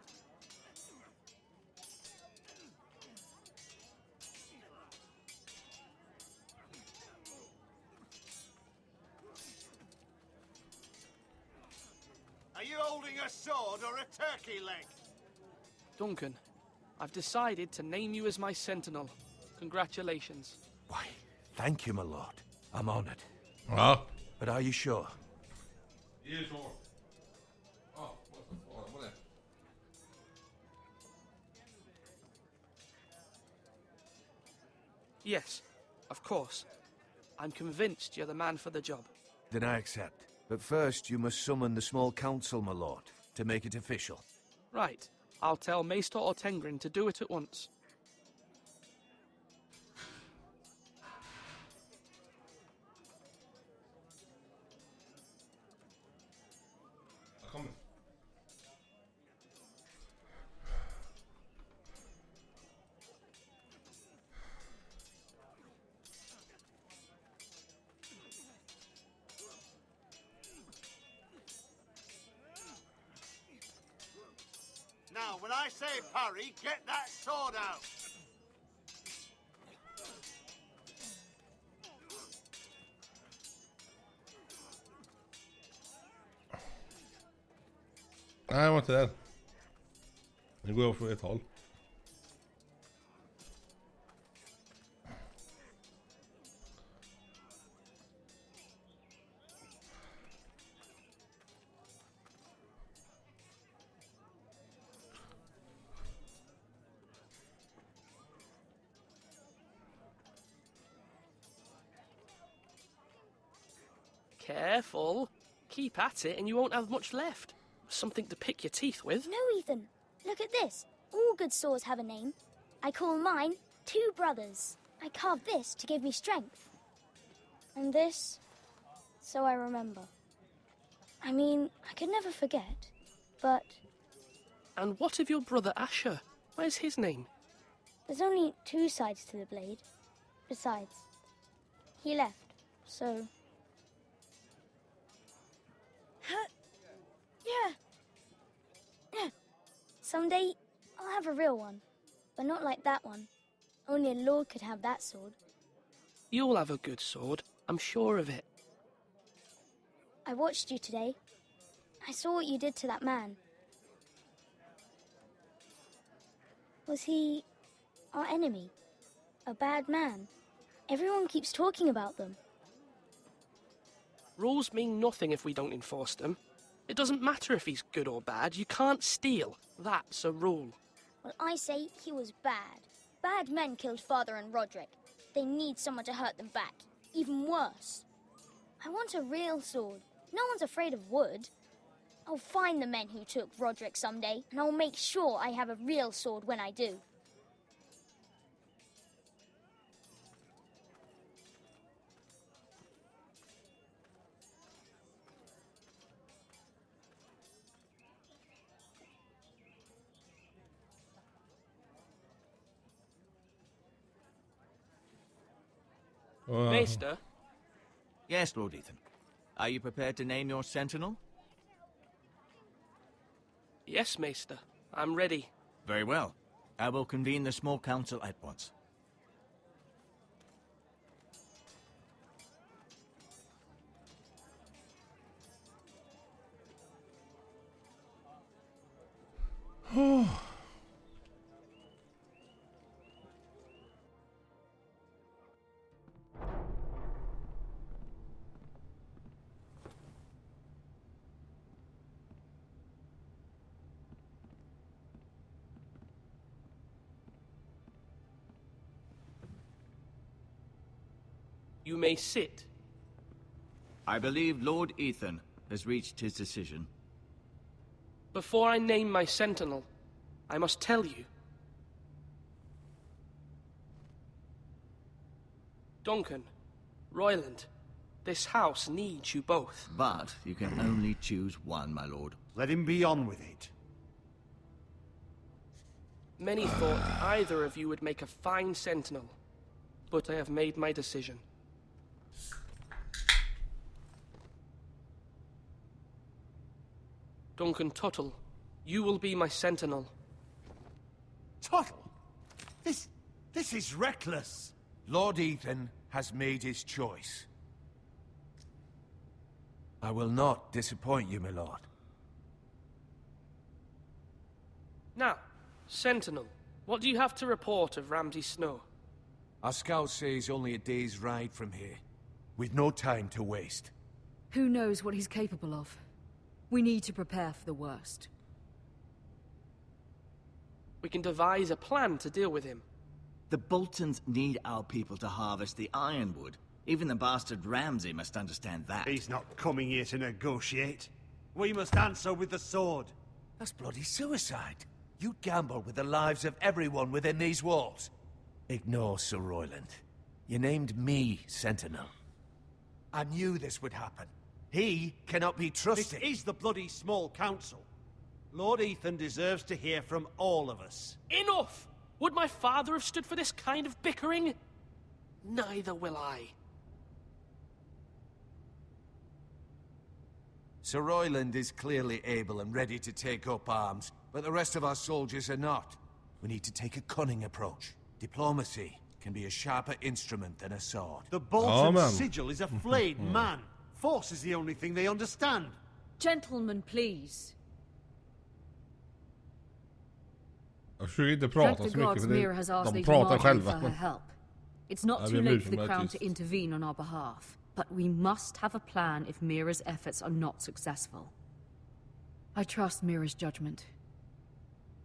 Are you holding a sword or a turkey leg? Duncan, I've decided to name you as my sentinel. Congratulations. Why, thank you, my lord. I'm honored. Ja. But are you sure? Jag är sure. Ja, måste svara på det. Yes, of course. I'm convinced you're the man for the job. Then I accept. But first, you must summon the small council, my lord, to make it official. Right. I'll tell Maester Ortengrin to do it at once. Kom. Now, when I say parry, get that sword out. Nej, jag var inte där. Nu går jag från ett håll. Careful. Keep at it and you won't have much left. Something to pick your teeth with. No, Ethan. Look at this. All good swords have a name. I call mine Two Brothers. I carved this to give me strength. And this, so I remember. I mean, I could never forget, but... And what of your brother Asher? Where's his name? There's only two sides to the blade. Besides, he left, so... Yeah. Someday, I'll have a real one. But not like that one. Only a lord could have that sword. You'll have a good sword. I'm sure of it. I watched you today. I saw what you did to that man. Was he our enemy? A bad man? Everyone keeps talking about them. Rules mean nothing if we don't enforce them. It doesn't matter if he's good or bad. You can't steal. That's a rule. Well, I say he was bad. Bad men killed Father and Roderick. They need someone to hurt them back. Even worse. I want a real sword. No one's afraid of wood. I'll find the men who took Roderick someday, and I'll make sure I have a real sword when I do. Maester? Yes, Lord Ethan. Are you prepared to name your sentinel? Yes, Maester. I'm ready. Very well. I will convene the small council at once. You may sit. I believe Lord Ethan has reached his decision. Before I name my sentinel, I must tell you. Duncan, Royland, this house needs you both. But you can only choose one, my lord. Let him be on with it. Many thought either of you would make a fine sentinel, but I have made my decision. Duncan Tuttle, you will be my sentinel. Tuttle? This is reckless. Lord Ethan has made his choice. I will not disappoint you, my lord. Now, sentinel, what do you have to report of Ramsay Snow? Our scouts say he's only a day's ride from here, with no time to waste. Who knows what he's capable of? We need to prepare for the worst. We can devise a plan to deal with him. The Boltons need our people to harvest the ironwood. Even the bastard Ramsay must understand that. He's not coming here to negotiate. We must answer with the sword. That's bloody suicide. You'd gamble with the lives of everyone within these walls. Ignore Sir Royland. You named me Sentinel. I knew this would happen. He cannot be trusted. This is the bloody small council. Lord Ethan deserves to hear from all of us. Enough! Would my father have stood for this kind of bickering? Neither will I. Sir Royland is clearly able and ready to take up arms, but the rest of our soldiers are not. We need to take a cunning approach. Diplomacy can be a sharper instrument than a sword. The Bolton sigil is a flayed man. Force is the only thing they understand. Gentlemen, please. Jag försöker inte Thank prata the så mycket gods för Mira has asked de Lady pratar Marjorie for själva. her help. It's not Ja, too vi late ber for the om crown att to tyst. intervene on our behalf, but we must have a plan if Mira's efforts are not successful. I trust Mira's judgment.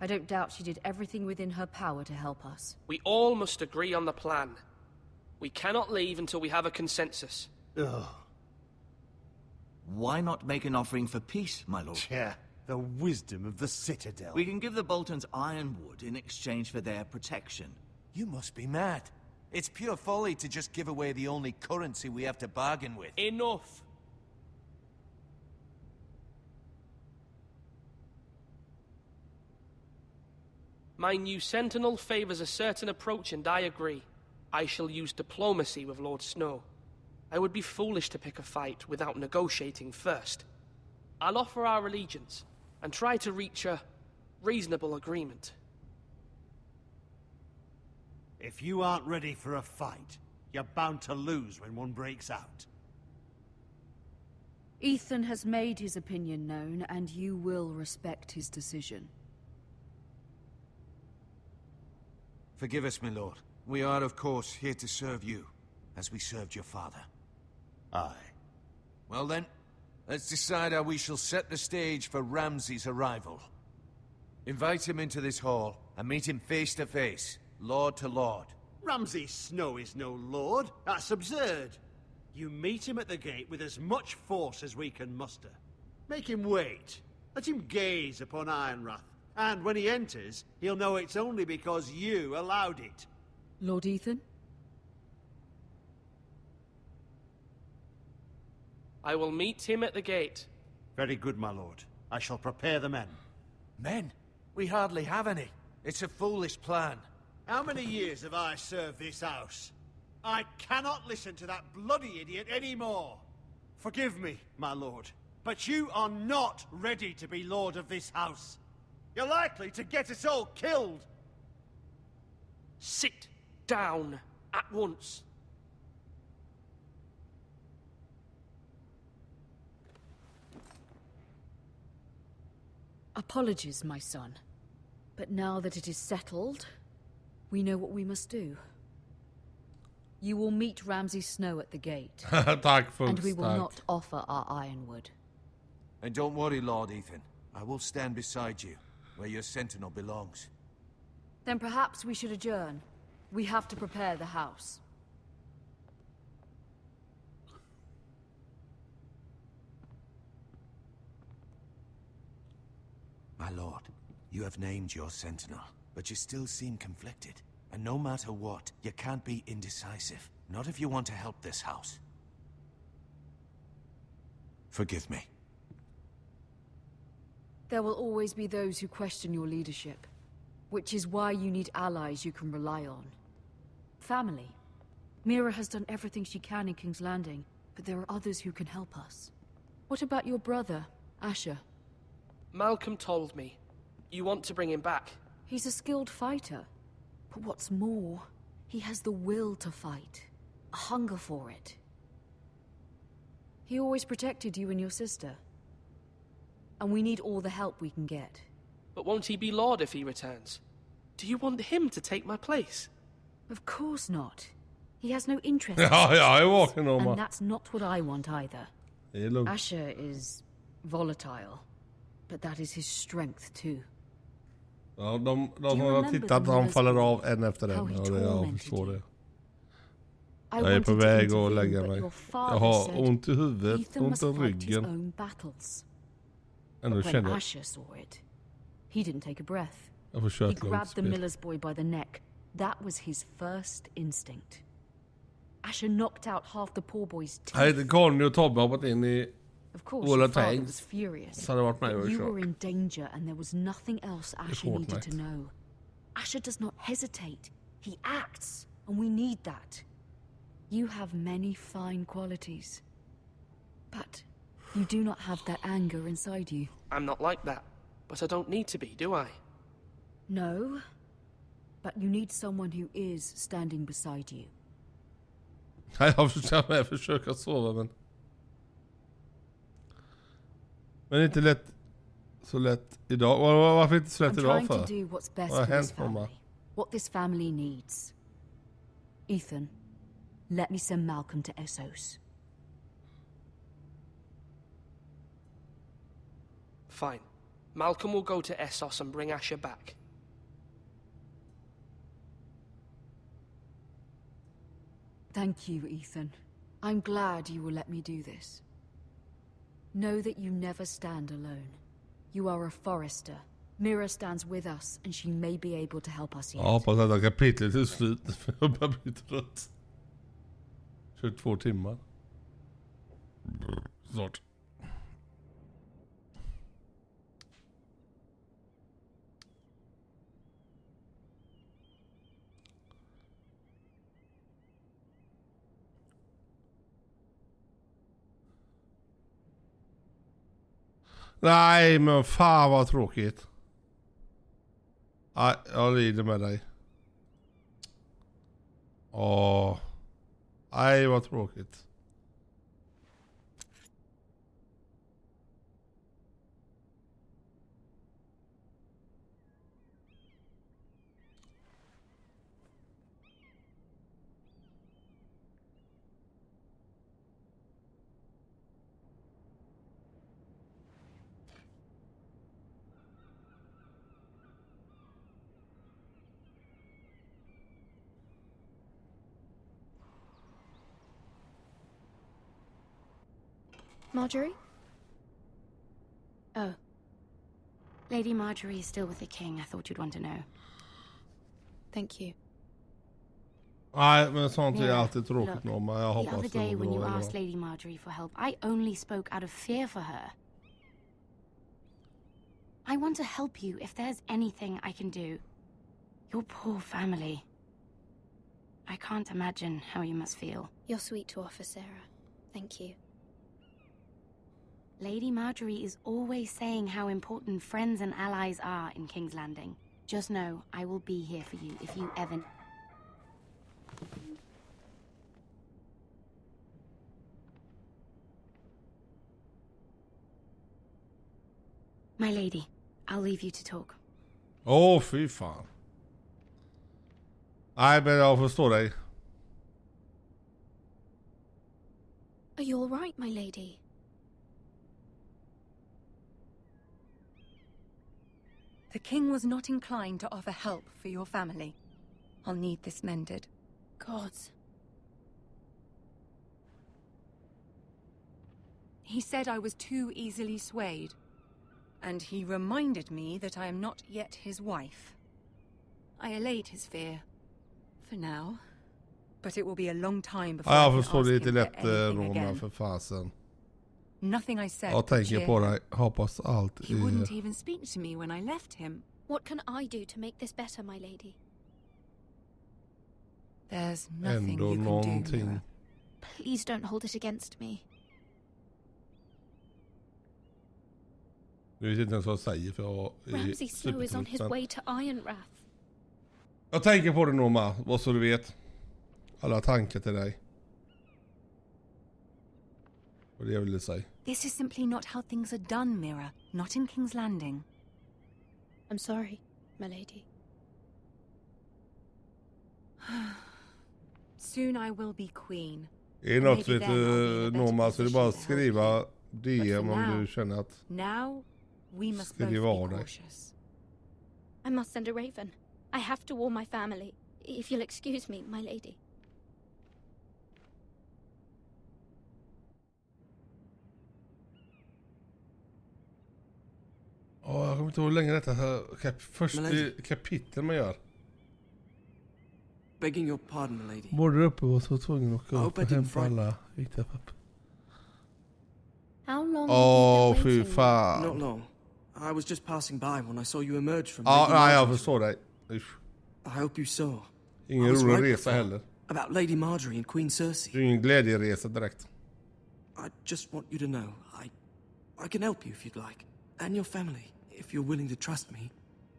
I don't doubt she did everything within her power to help us. We all must agree on the plan. We cannot leave until we have a consensus. Ugh. Why not make an offering for peace, my lord? Yeah, the wisdom of the Citadel. We can give the Boltons ironwood in exchange for their protection. You must be mad. It's pure folly to just give away the only currency we have to bargain with. Enough! My new sentinel favors a certain approach, and I agree. I shall use diplomacy with Lord Snow. I would be foolish to pick a fight without negotiating first. I'll offer our allegiance, and try to reach a reasonable agreement. If you aren't ready for a fight, you're bound to lose when one breaks out. Ethan has made his opinion known, and you will respect his decision. Forgive us, my lord. We are, of course, here to serve you, as we served your father. Aye. Well then, let's decide how we shall set the stage for Ramsay's arrival. Invite him into this hall, and meet him face to face, lord to lord. Ramsay Snow is no lord. That's absurd. You meet him at the gate with as much force as we can muster. Make him wait. Let him gaze upon Ironrath. And when he enters, he'll know it's only because you allowed it. Lord Ethan? I will meet him at the gate. Very good, my lord. I shall prepare the men. Men? We hardly have any. It's a foolish plan. How many years have I served this house? I cannot listen to that bloody idiot anymore. Forgive me, my lord, but you are not ready to be lord of this house. You're likely to get us all killed. Sit down at once. Apologies, my son. But now that it is settled, we know what we must do. You will meet Ramsay Snow at the gate. And we will not offer our ironwood. And don't worry, Lord Ethan. I will stand beside you, where your sentinel belongs. Then perhaps we should adjourn. We have to prepare the house. My lord, you have named your sentinel, but you still seem conflicted. And no matter what, you can't be indecisive. Not if you want to help this house. Forgive me. There will always be those who question your leadership, which is why you need allies you can rely on. Family. Mira has done everything she can in King's Landing, but there are others who can help us. What about your brother, Asher? Malcolm told me. You want to bring him back? He's a skilled fighter. But what's more, he has the will to fight. A hunger for it. He always protected you and your sister. And we need all the help we can get. But won't he be Lord if he returns? Do you want him to take my place? Of course not. He has no interest And that's not what I want either. Asher is volatile. But that is his strength too. Ja, de som har tittat, de faller av en efter en. Ja, jag förstår det. Jag är på väg att lägga mig. Jag har ont i huvudet, ont i ryggen. Ändå känner jag... He didn't take a breath. Jag får köra He ett långt grabbed the spel. miller's boy by the neck. That was his first instinct. Asher knocked out half the poor boy's teeth. Hade Conny och Tobbe hoppat in i Of course, All your the father tanks, was furious. så hade det varit mig But och you kört. were in danger and there was nothing else Asher Fortnite. needed to know. Asher does not hesitate. He acts, and we need that. You have many fine qualities. But you do not have that anger inside you. I'm not like that, but I don't need to be, do I? No. But you need someone who is standing beside you. Jag försöker försöka sova, men det är inte lätt. Så lätt idag. Varför inte så lätt I'm idag trying to för? do what's best Vad har for this hänt, mamma? family. What this family needs. Ethan, let me send Malcolm to Essos. Fine. Malcolm will go to Essos and bring Asher back. Thank you, Ethan. I'm glad you will let me do this. Know that you never stand alone. You are a forester. Mira stands with us, and she may be able to help us yet. Ja, hoppas att kapitlet är slut. Jag börjar bli trött. 22 timmar. Snart. Nej, men fan vad tråkigt. Nej, jag lider med dig. Åh. Nej, vad tråkigt. Marjorie? Oh. Lady Marjorie is still with the king. I thought you'd want to know. Thank you. Nej, men sånt är Yeah, alltid tråkigt look, nog. Men jag The hoppas other det day går when bra you ändå. asked Lady Marjorie for help, I only spoke out of fear for her. I want to help you if there's anything I can do. Your poor family. I can't imagine how you must feel. You're sweet to offer, Sarah. Thank you. Lady Marjorie is always saying how important friends and allies are in King's Landing. Just know, I will be here for you if you ever... My lady, I'll leave you to talk. Åh, fy fan. Nej, men jag förstår dig. Are you all right, my lady? The king was not inclined to offer help for your family. I'll need this mended. Gods. He said I was too easily swayed. And he reminded me that I am not yet his wife. I allayed his fear. For now. But it will be a long time before Ja, I jag can förstår ask det him lite for lätt anything Roma again. för fasen. Nothing I said Jag tänker cheered på him. dig. Hoppas allt He är... wouldn't even speak to me when I left him. What can I do to make this better, my lady? There's nothing Ändå you can do, någonting. Mira. Please don't hold it against me. Jag vet inte ens vad jag säger för jag är Ramsay Snow is on his supertrött. way to Ironrath. Jag tänker på det Norma, vad så du vet. Alla tankar till dig. Vad det jag ville säga. This is simply not how things are done, Mira. Not in King's Landing. I'm sorry, my lady. Soon I will be queen. Är det något vet du Norma så är det bara att skriva But DM for om now- du känner att Now, we must both skriva be av dig. cautious. I must send a raven. I have to warn my family. If you'll excuse me, my lady. Jag kommer inte ihåg hur länge detta först kapitel man gör. Begging your pardon, my lady. Borde där uppe var så tvungen att åka upp och hämta alla viktiga papper. How long Åh, fy fan. Not long. I was just passing by when I saw you emerge from Ja, Lady nej, jag Marjorie's förstår dig. Usch. I hope you saw. Ingen I was rolig right resa before. heller. About Lady Marjorie and Queen Cersei. Det är ingen glädjeresa direkt. I just want you to know, I can help you if you'd like. And your family, if you're willing to trust me.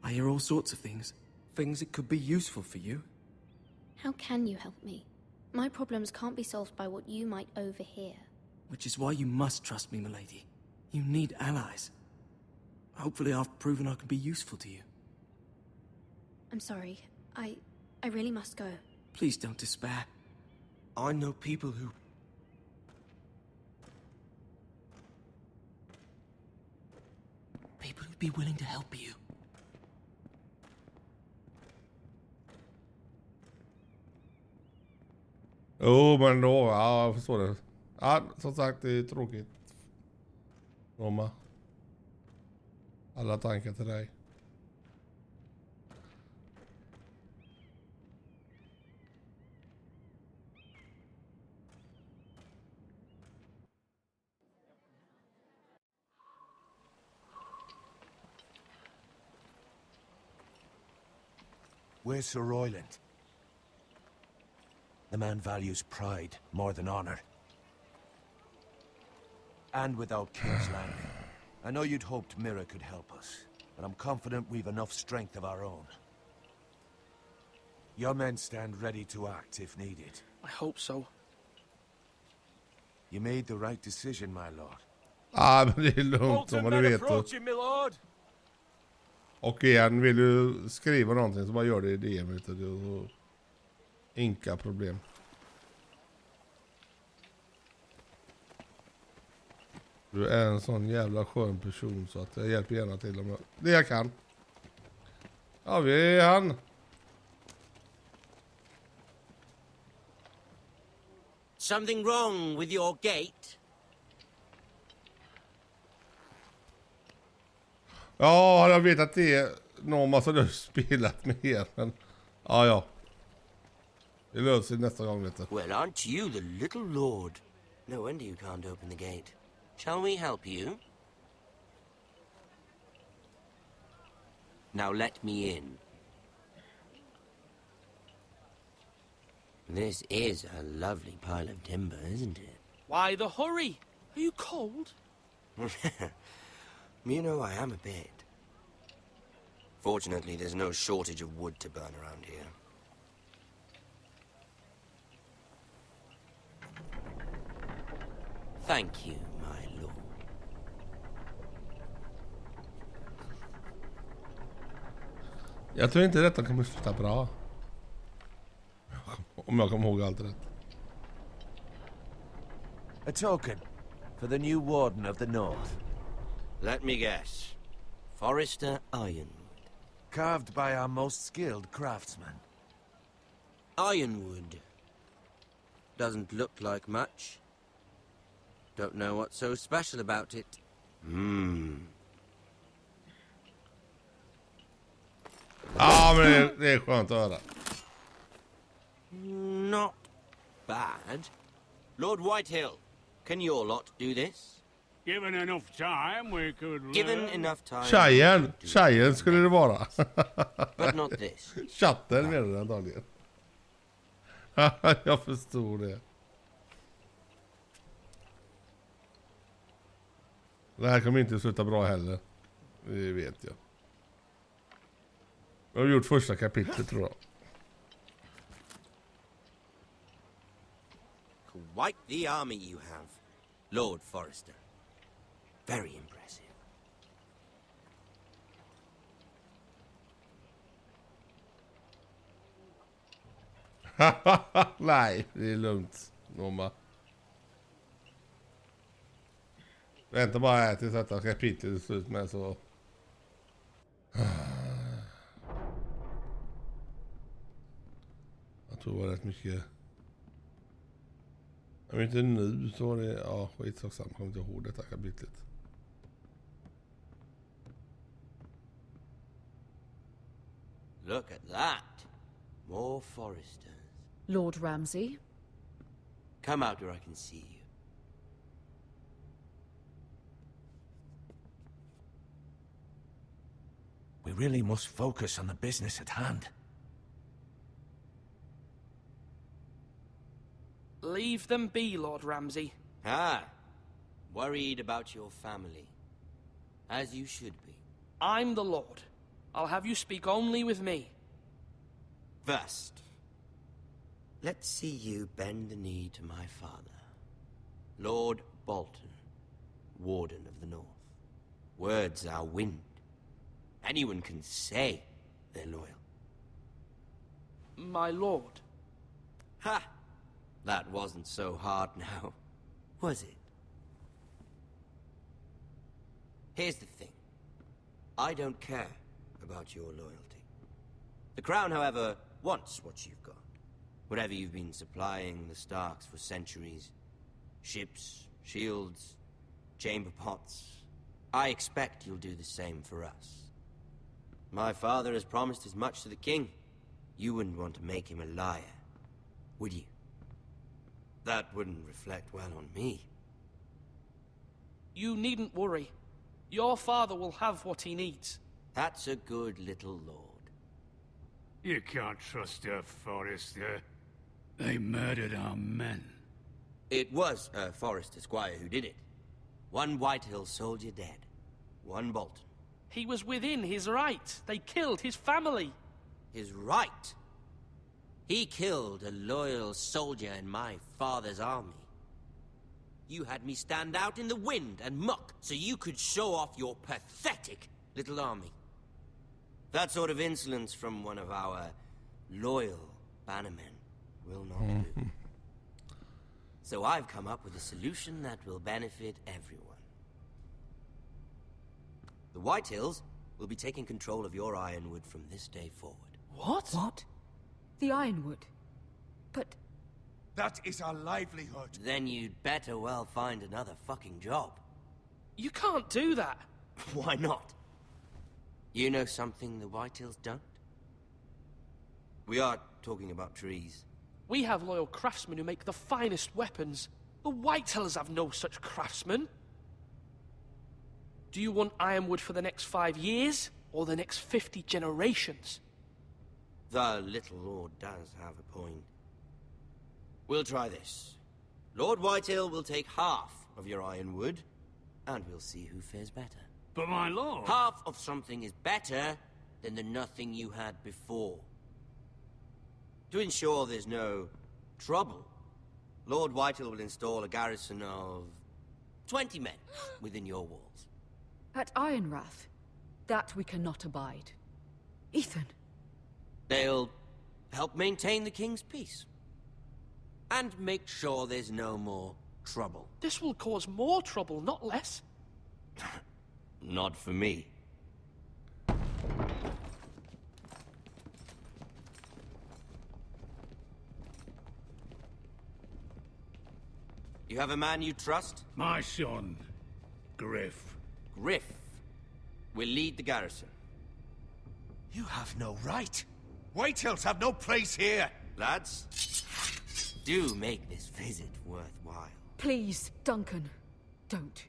I hear all sorts of things. Things that could be useful for you. How can you help me? My problems can't be solved by what you might overhear. Which is why you must trust me, my lady. You need allies. Hopefully I've proven I can be useful to you. I'm sorry. I really must go. Please don't despair. I know people who... People who'd be willing to help you. Jo, men då, ja, jag förstår det. Ja, som sagt, det är tråkigt. Roma. Alla tankar till dig. Where's Sir Royland? The man values pride more than honor. And without King's Landing. I know you'd hoped Mira could help us, but I'm confident we've enough strength of our own. Your men stand ready to act if needed. I hope so. You made the right decision, my lord. Ja, men det är lugnt som du vet. Och igen, vill du skriva någonting så bara gör det i DM. Inga problem. Du är en sån jävla skön person så att jag hjälper gärna till om det jag kan. Ja, vi är han. Something wrong with your gate? Ja, jag vet att det är någon som du har spelat med er, men ja. Det löser nästa gång lite. Well, aren't you the little lord? No wonder you can't open the gate. Shall we help you? Now let me in. This is a lovely pile of timber, isn't it? Why the hurry? Are you cold? You know, I am a bit. Fortunately, there's no shortage of wood to burn around here. Thank you, my lord. Jag tror inte detta kommer sluta bra. Om jag kommer ihåg allt rätt. A token for the new warden of the north. Let me guess. Forrester Ironwood. Carved by our most skilled craftsman. Ironwood. Doesn't look like much. Don't know what's so special about it. Ja, men det är skönt att höra. Not bad. Lord Whitehill, can your lot do this? Given enough time, we could Given enough time. Tjejen skulle det vara. But not this. Chatten menar det antagligen. Jag förstår det. Det här kommer inte sluta bra heller. Det vet jag. Jag har gjort första kapitlet, tror jag. Quite the army you have, Lord Forrester. Very impressive. Nej, det är lugnt, Norma. Vänta bara här tills detta kapitlet är slut med så... Jag tror det var rätt mycket... Jag vet inte nu så var det... Ja, skitsamt. Jag kommer inte ihåg detta kapitlet. Look at that. More foresters. Lord Ramsay? Come out where I can see you. We really must focus on the business at hand. Leave them be, Lord Ramsay. Ah, worried about your family. As you should be. I'm the Lord. I'll have you speak only with me. First, let's see you bend the knee to my father, Lord Bolton, Warden of the North. Words are wind. Anyone can say they're loyal. My lord. Ha! That wasn't so hard now, was it? Here's the thing. I don't care about your loyalty. The Crown, however, wants what you've got. Whatever you've been supplying the Starks for centuries. Ships, shields, chamber pots. I expect you'll do the same for us. My father has promised as much to the king. You wouldn't want to make him a liar, would you? That wouldn't reflect well on me. You needn't worry. Your father will have what he needs. That's a good little lord. You can't trust a Forrester. They murdered our men. It was a Forrester squire who did it. One Whitehill soldier dead. One Bolton. He was within his right. They killed his family. His right? He killed a loyal soldier in my father's army. You had me stand out in the wind and muck so you could show off your pathetic little army. That sort of insolence from one of our loyal bannermen will not do. So I've come up with a solution that will benefit everyone. The Whitehills will be taking control of your ironwood from this day forward. What? What? The Ironwood? But... That is our livelihood. Then you'd better well find another fucking job. You can't do that. Why not? You know something the Whitehills don't? We are talking about trees. We have loyal craftsmen who make the finest weapons. The Whitehills have no such craftsmen. Do you want ironwood for the next 5 years, or the next 50 generations? The little lord does have a point. We'll try this. Lord Whitehill will take half of your ironwood, and we'll see who fares better. But my lord... Half of something is better than the nothing you had before. To ensure there's no trouble, Lord Whitehill will install a garrison of 20 men within your walls. At Ironrath? That we cannot abide. Ethan. They'll help maintain the king's peace. And make sure there's no more trouble. This will cause more trouble, not less. Not for me. You have a man you trust? My son, Griff. Griff will lead the garrison. You have no right. Whitehills have no place here. Lads, do make this visit worthwhile. Please, Duncan, don't.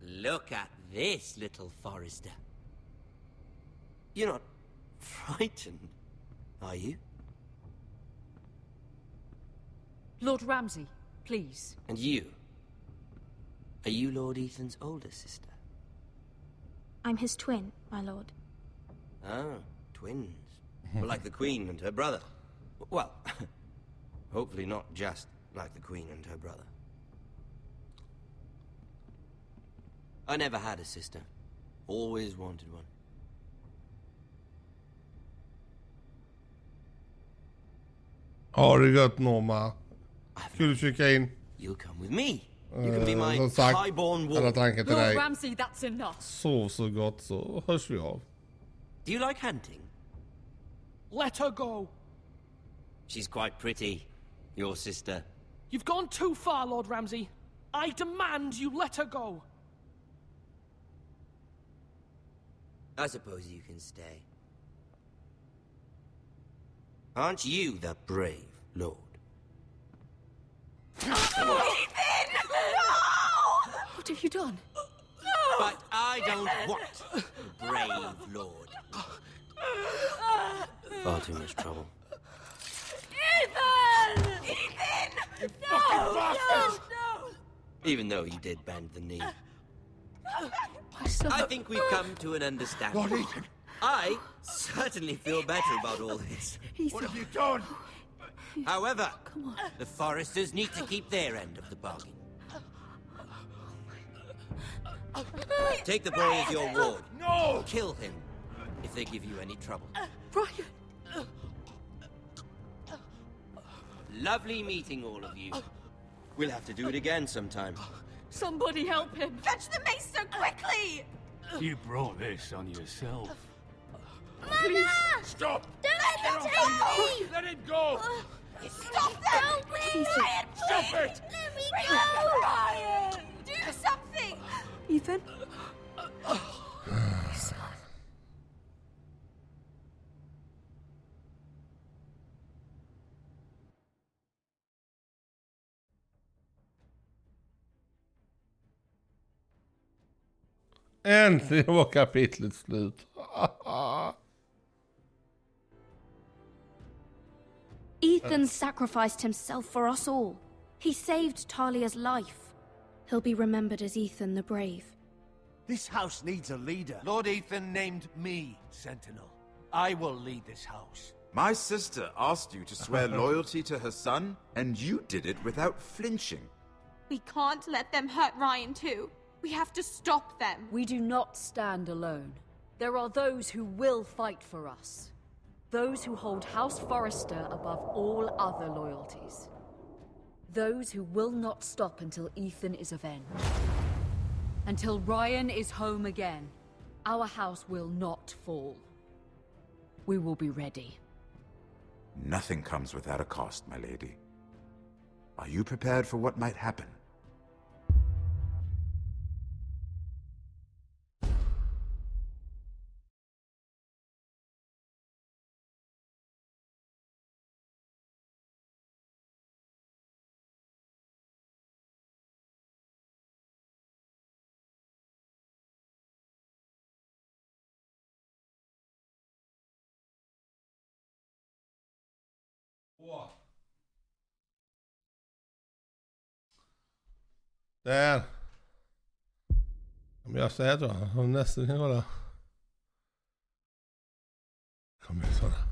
Look at this, little Forrester. You're not frightened, are you? Lord Ramsay, please. And you? Are you Lord Ethan's older sister? I'm his twin, my lord. Oh, twins. Well, like the Queen and her brother. Well, hopefully not just like the Queen and her brother. I never had a sister. Always wanted one. Ha det gött, Norma. Skulle du kika in? You'll come with me. You can be my Som sagt, highborn alla wolf. tankar till Lord dig. Ramsay, that's enough. Sov så gott så hörs vi av. Do you like hunting? Let her go. She's quite pretty, your sister. You've gone too far, Lord Ramsay. I demand you let her go. I suppose you can stay. Aren't you the brave lord? Ethan! No! What have you done? But I don't want a brave lord. Far too much trouble. Ethan! Ethan! No! No! Even though he did bend the knee. My son. I think we've come to an understanding. Lord Ethan! I certainly feel better about all this. What have you done? However, the foresters need to keep their end of the bargain. Take the boy as your ward. No! Kill him if they give you any trouble. Brian! Lovely meeting all of you. We'll have to do it again sometime. Somebody help him! Fetch the mace so quickly! You brought this on yourself. Please! Stop! Don't let them take me! Let it go! Stop them! Help me! Ryan, Stop please! it! Let me go! Ryan! Do something! Ethan? Äntligen var kapitlet slut. Ethan sacrificed himself for us all. He saved Talia's life. He'll be remembered as Ethan the Brave. This house needs a leader. Lord Ethan named me Sentinel. I will lead this house. My sister asked you to swear loyalty to her son, and you did it without flinching. We can't let them hurt Ryan too. We have to stop them. We do not stand alone. There are those who will fight for us. Those who hold House Forrester above all other loyalties. Those who will not stop until Ethan is avenged. Until Ryan is home again, our house will not fall. We will be ready. Nothing comes without a cost, my lady. Are you prepared for what might happen? Där. Om jag säger då, om nästan kan kolla. Kom igen sådär.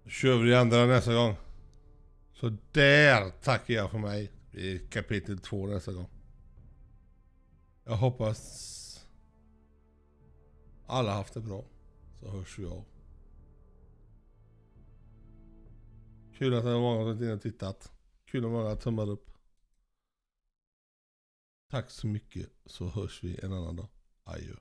Då kör vi det andra nästa gång. Så där tackar jag för mig i kapitel 2 nästa gång. Jag hoppas alla haft det bra. Så hörs vi av. Kul att det var många som har tittat. Kul att många tummar upp. Tack så mycket, så hörs vi en annan dag. Adjö.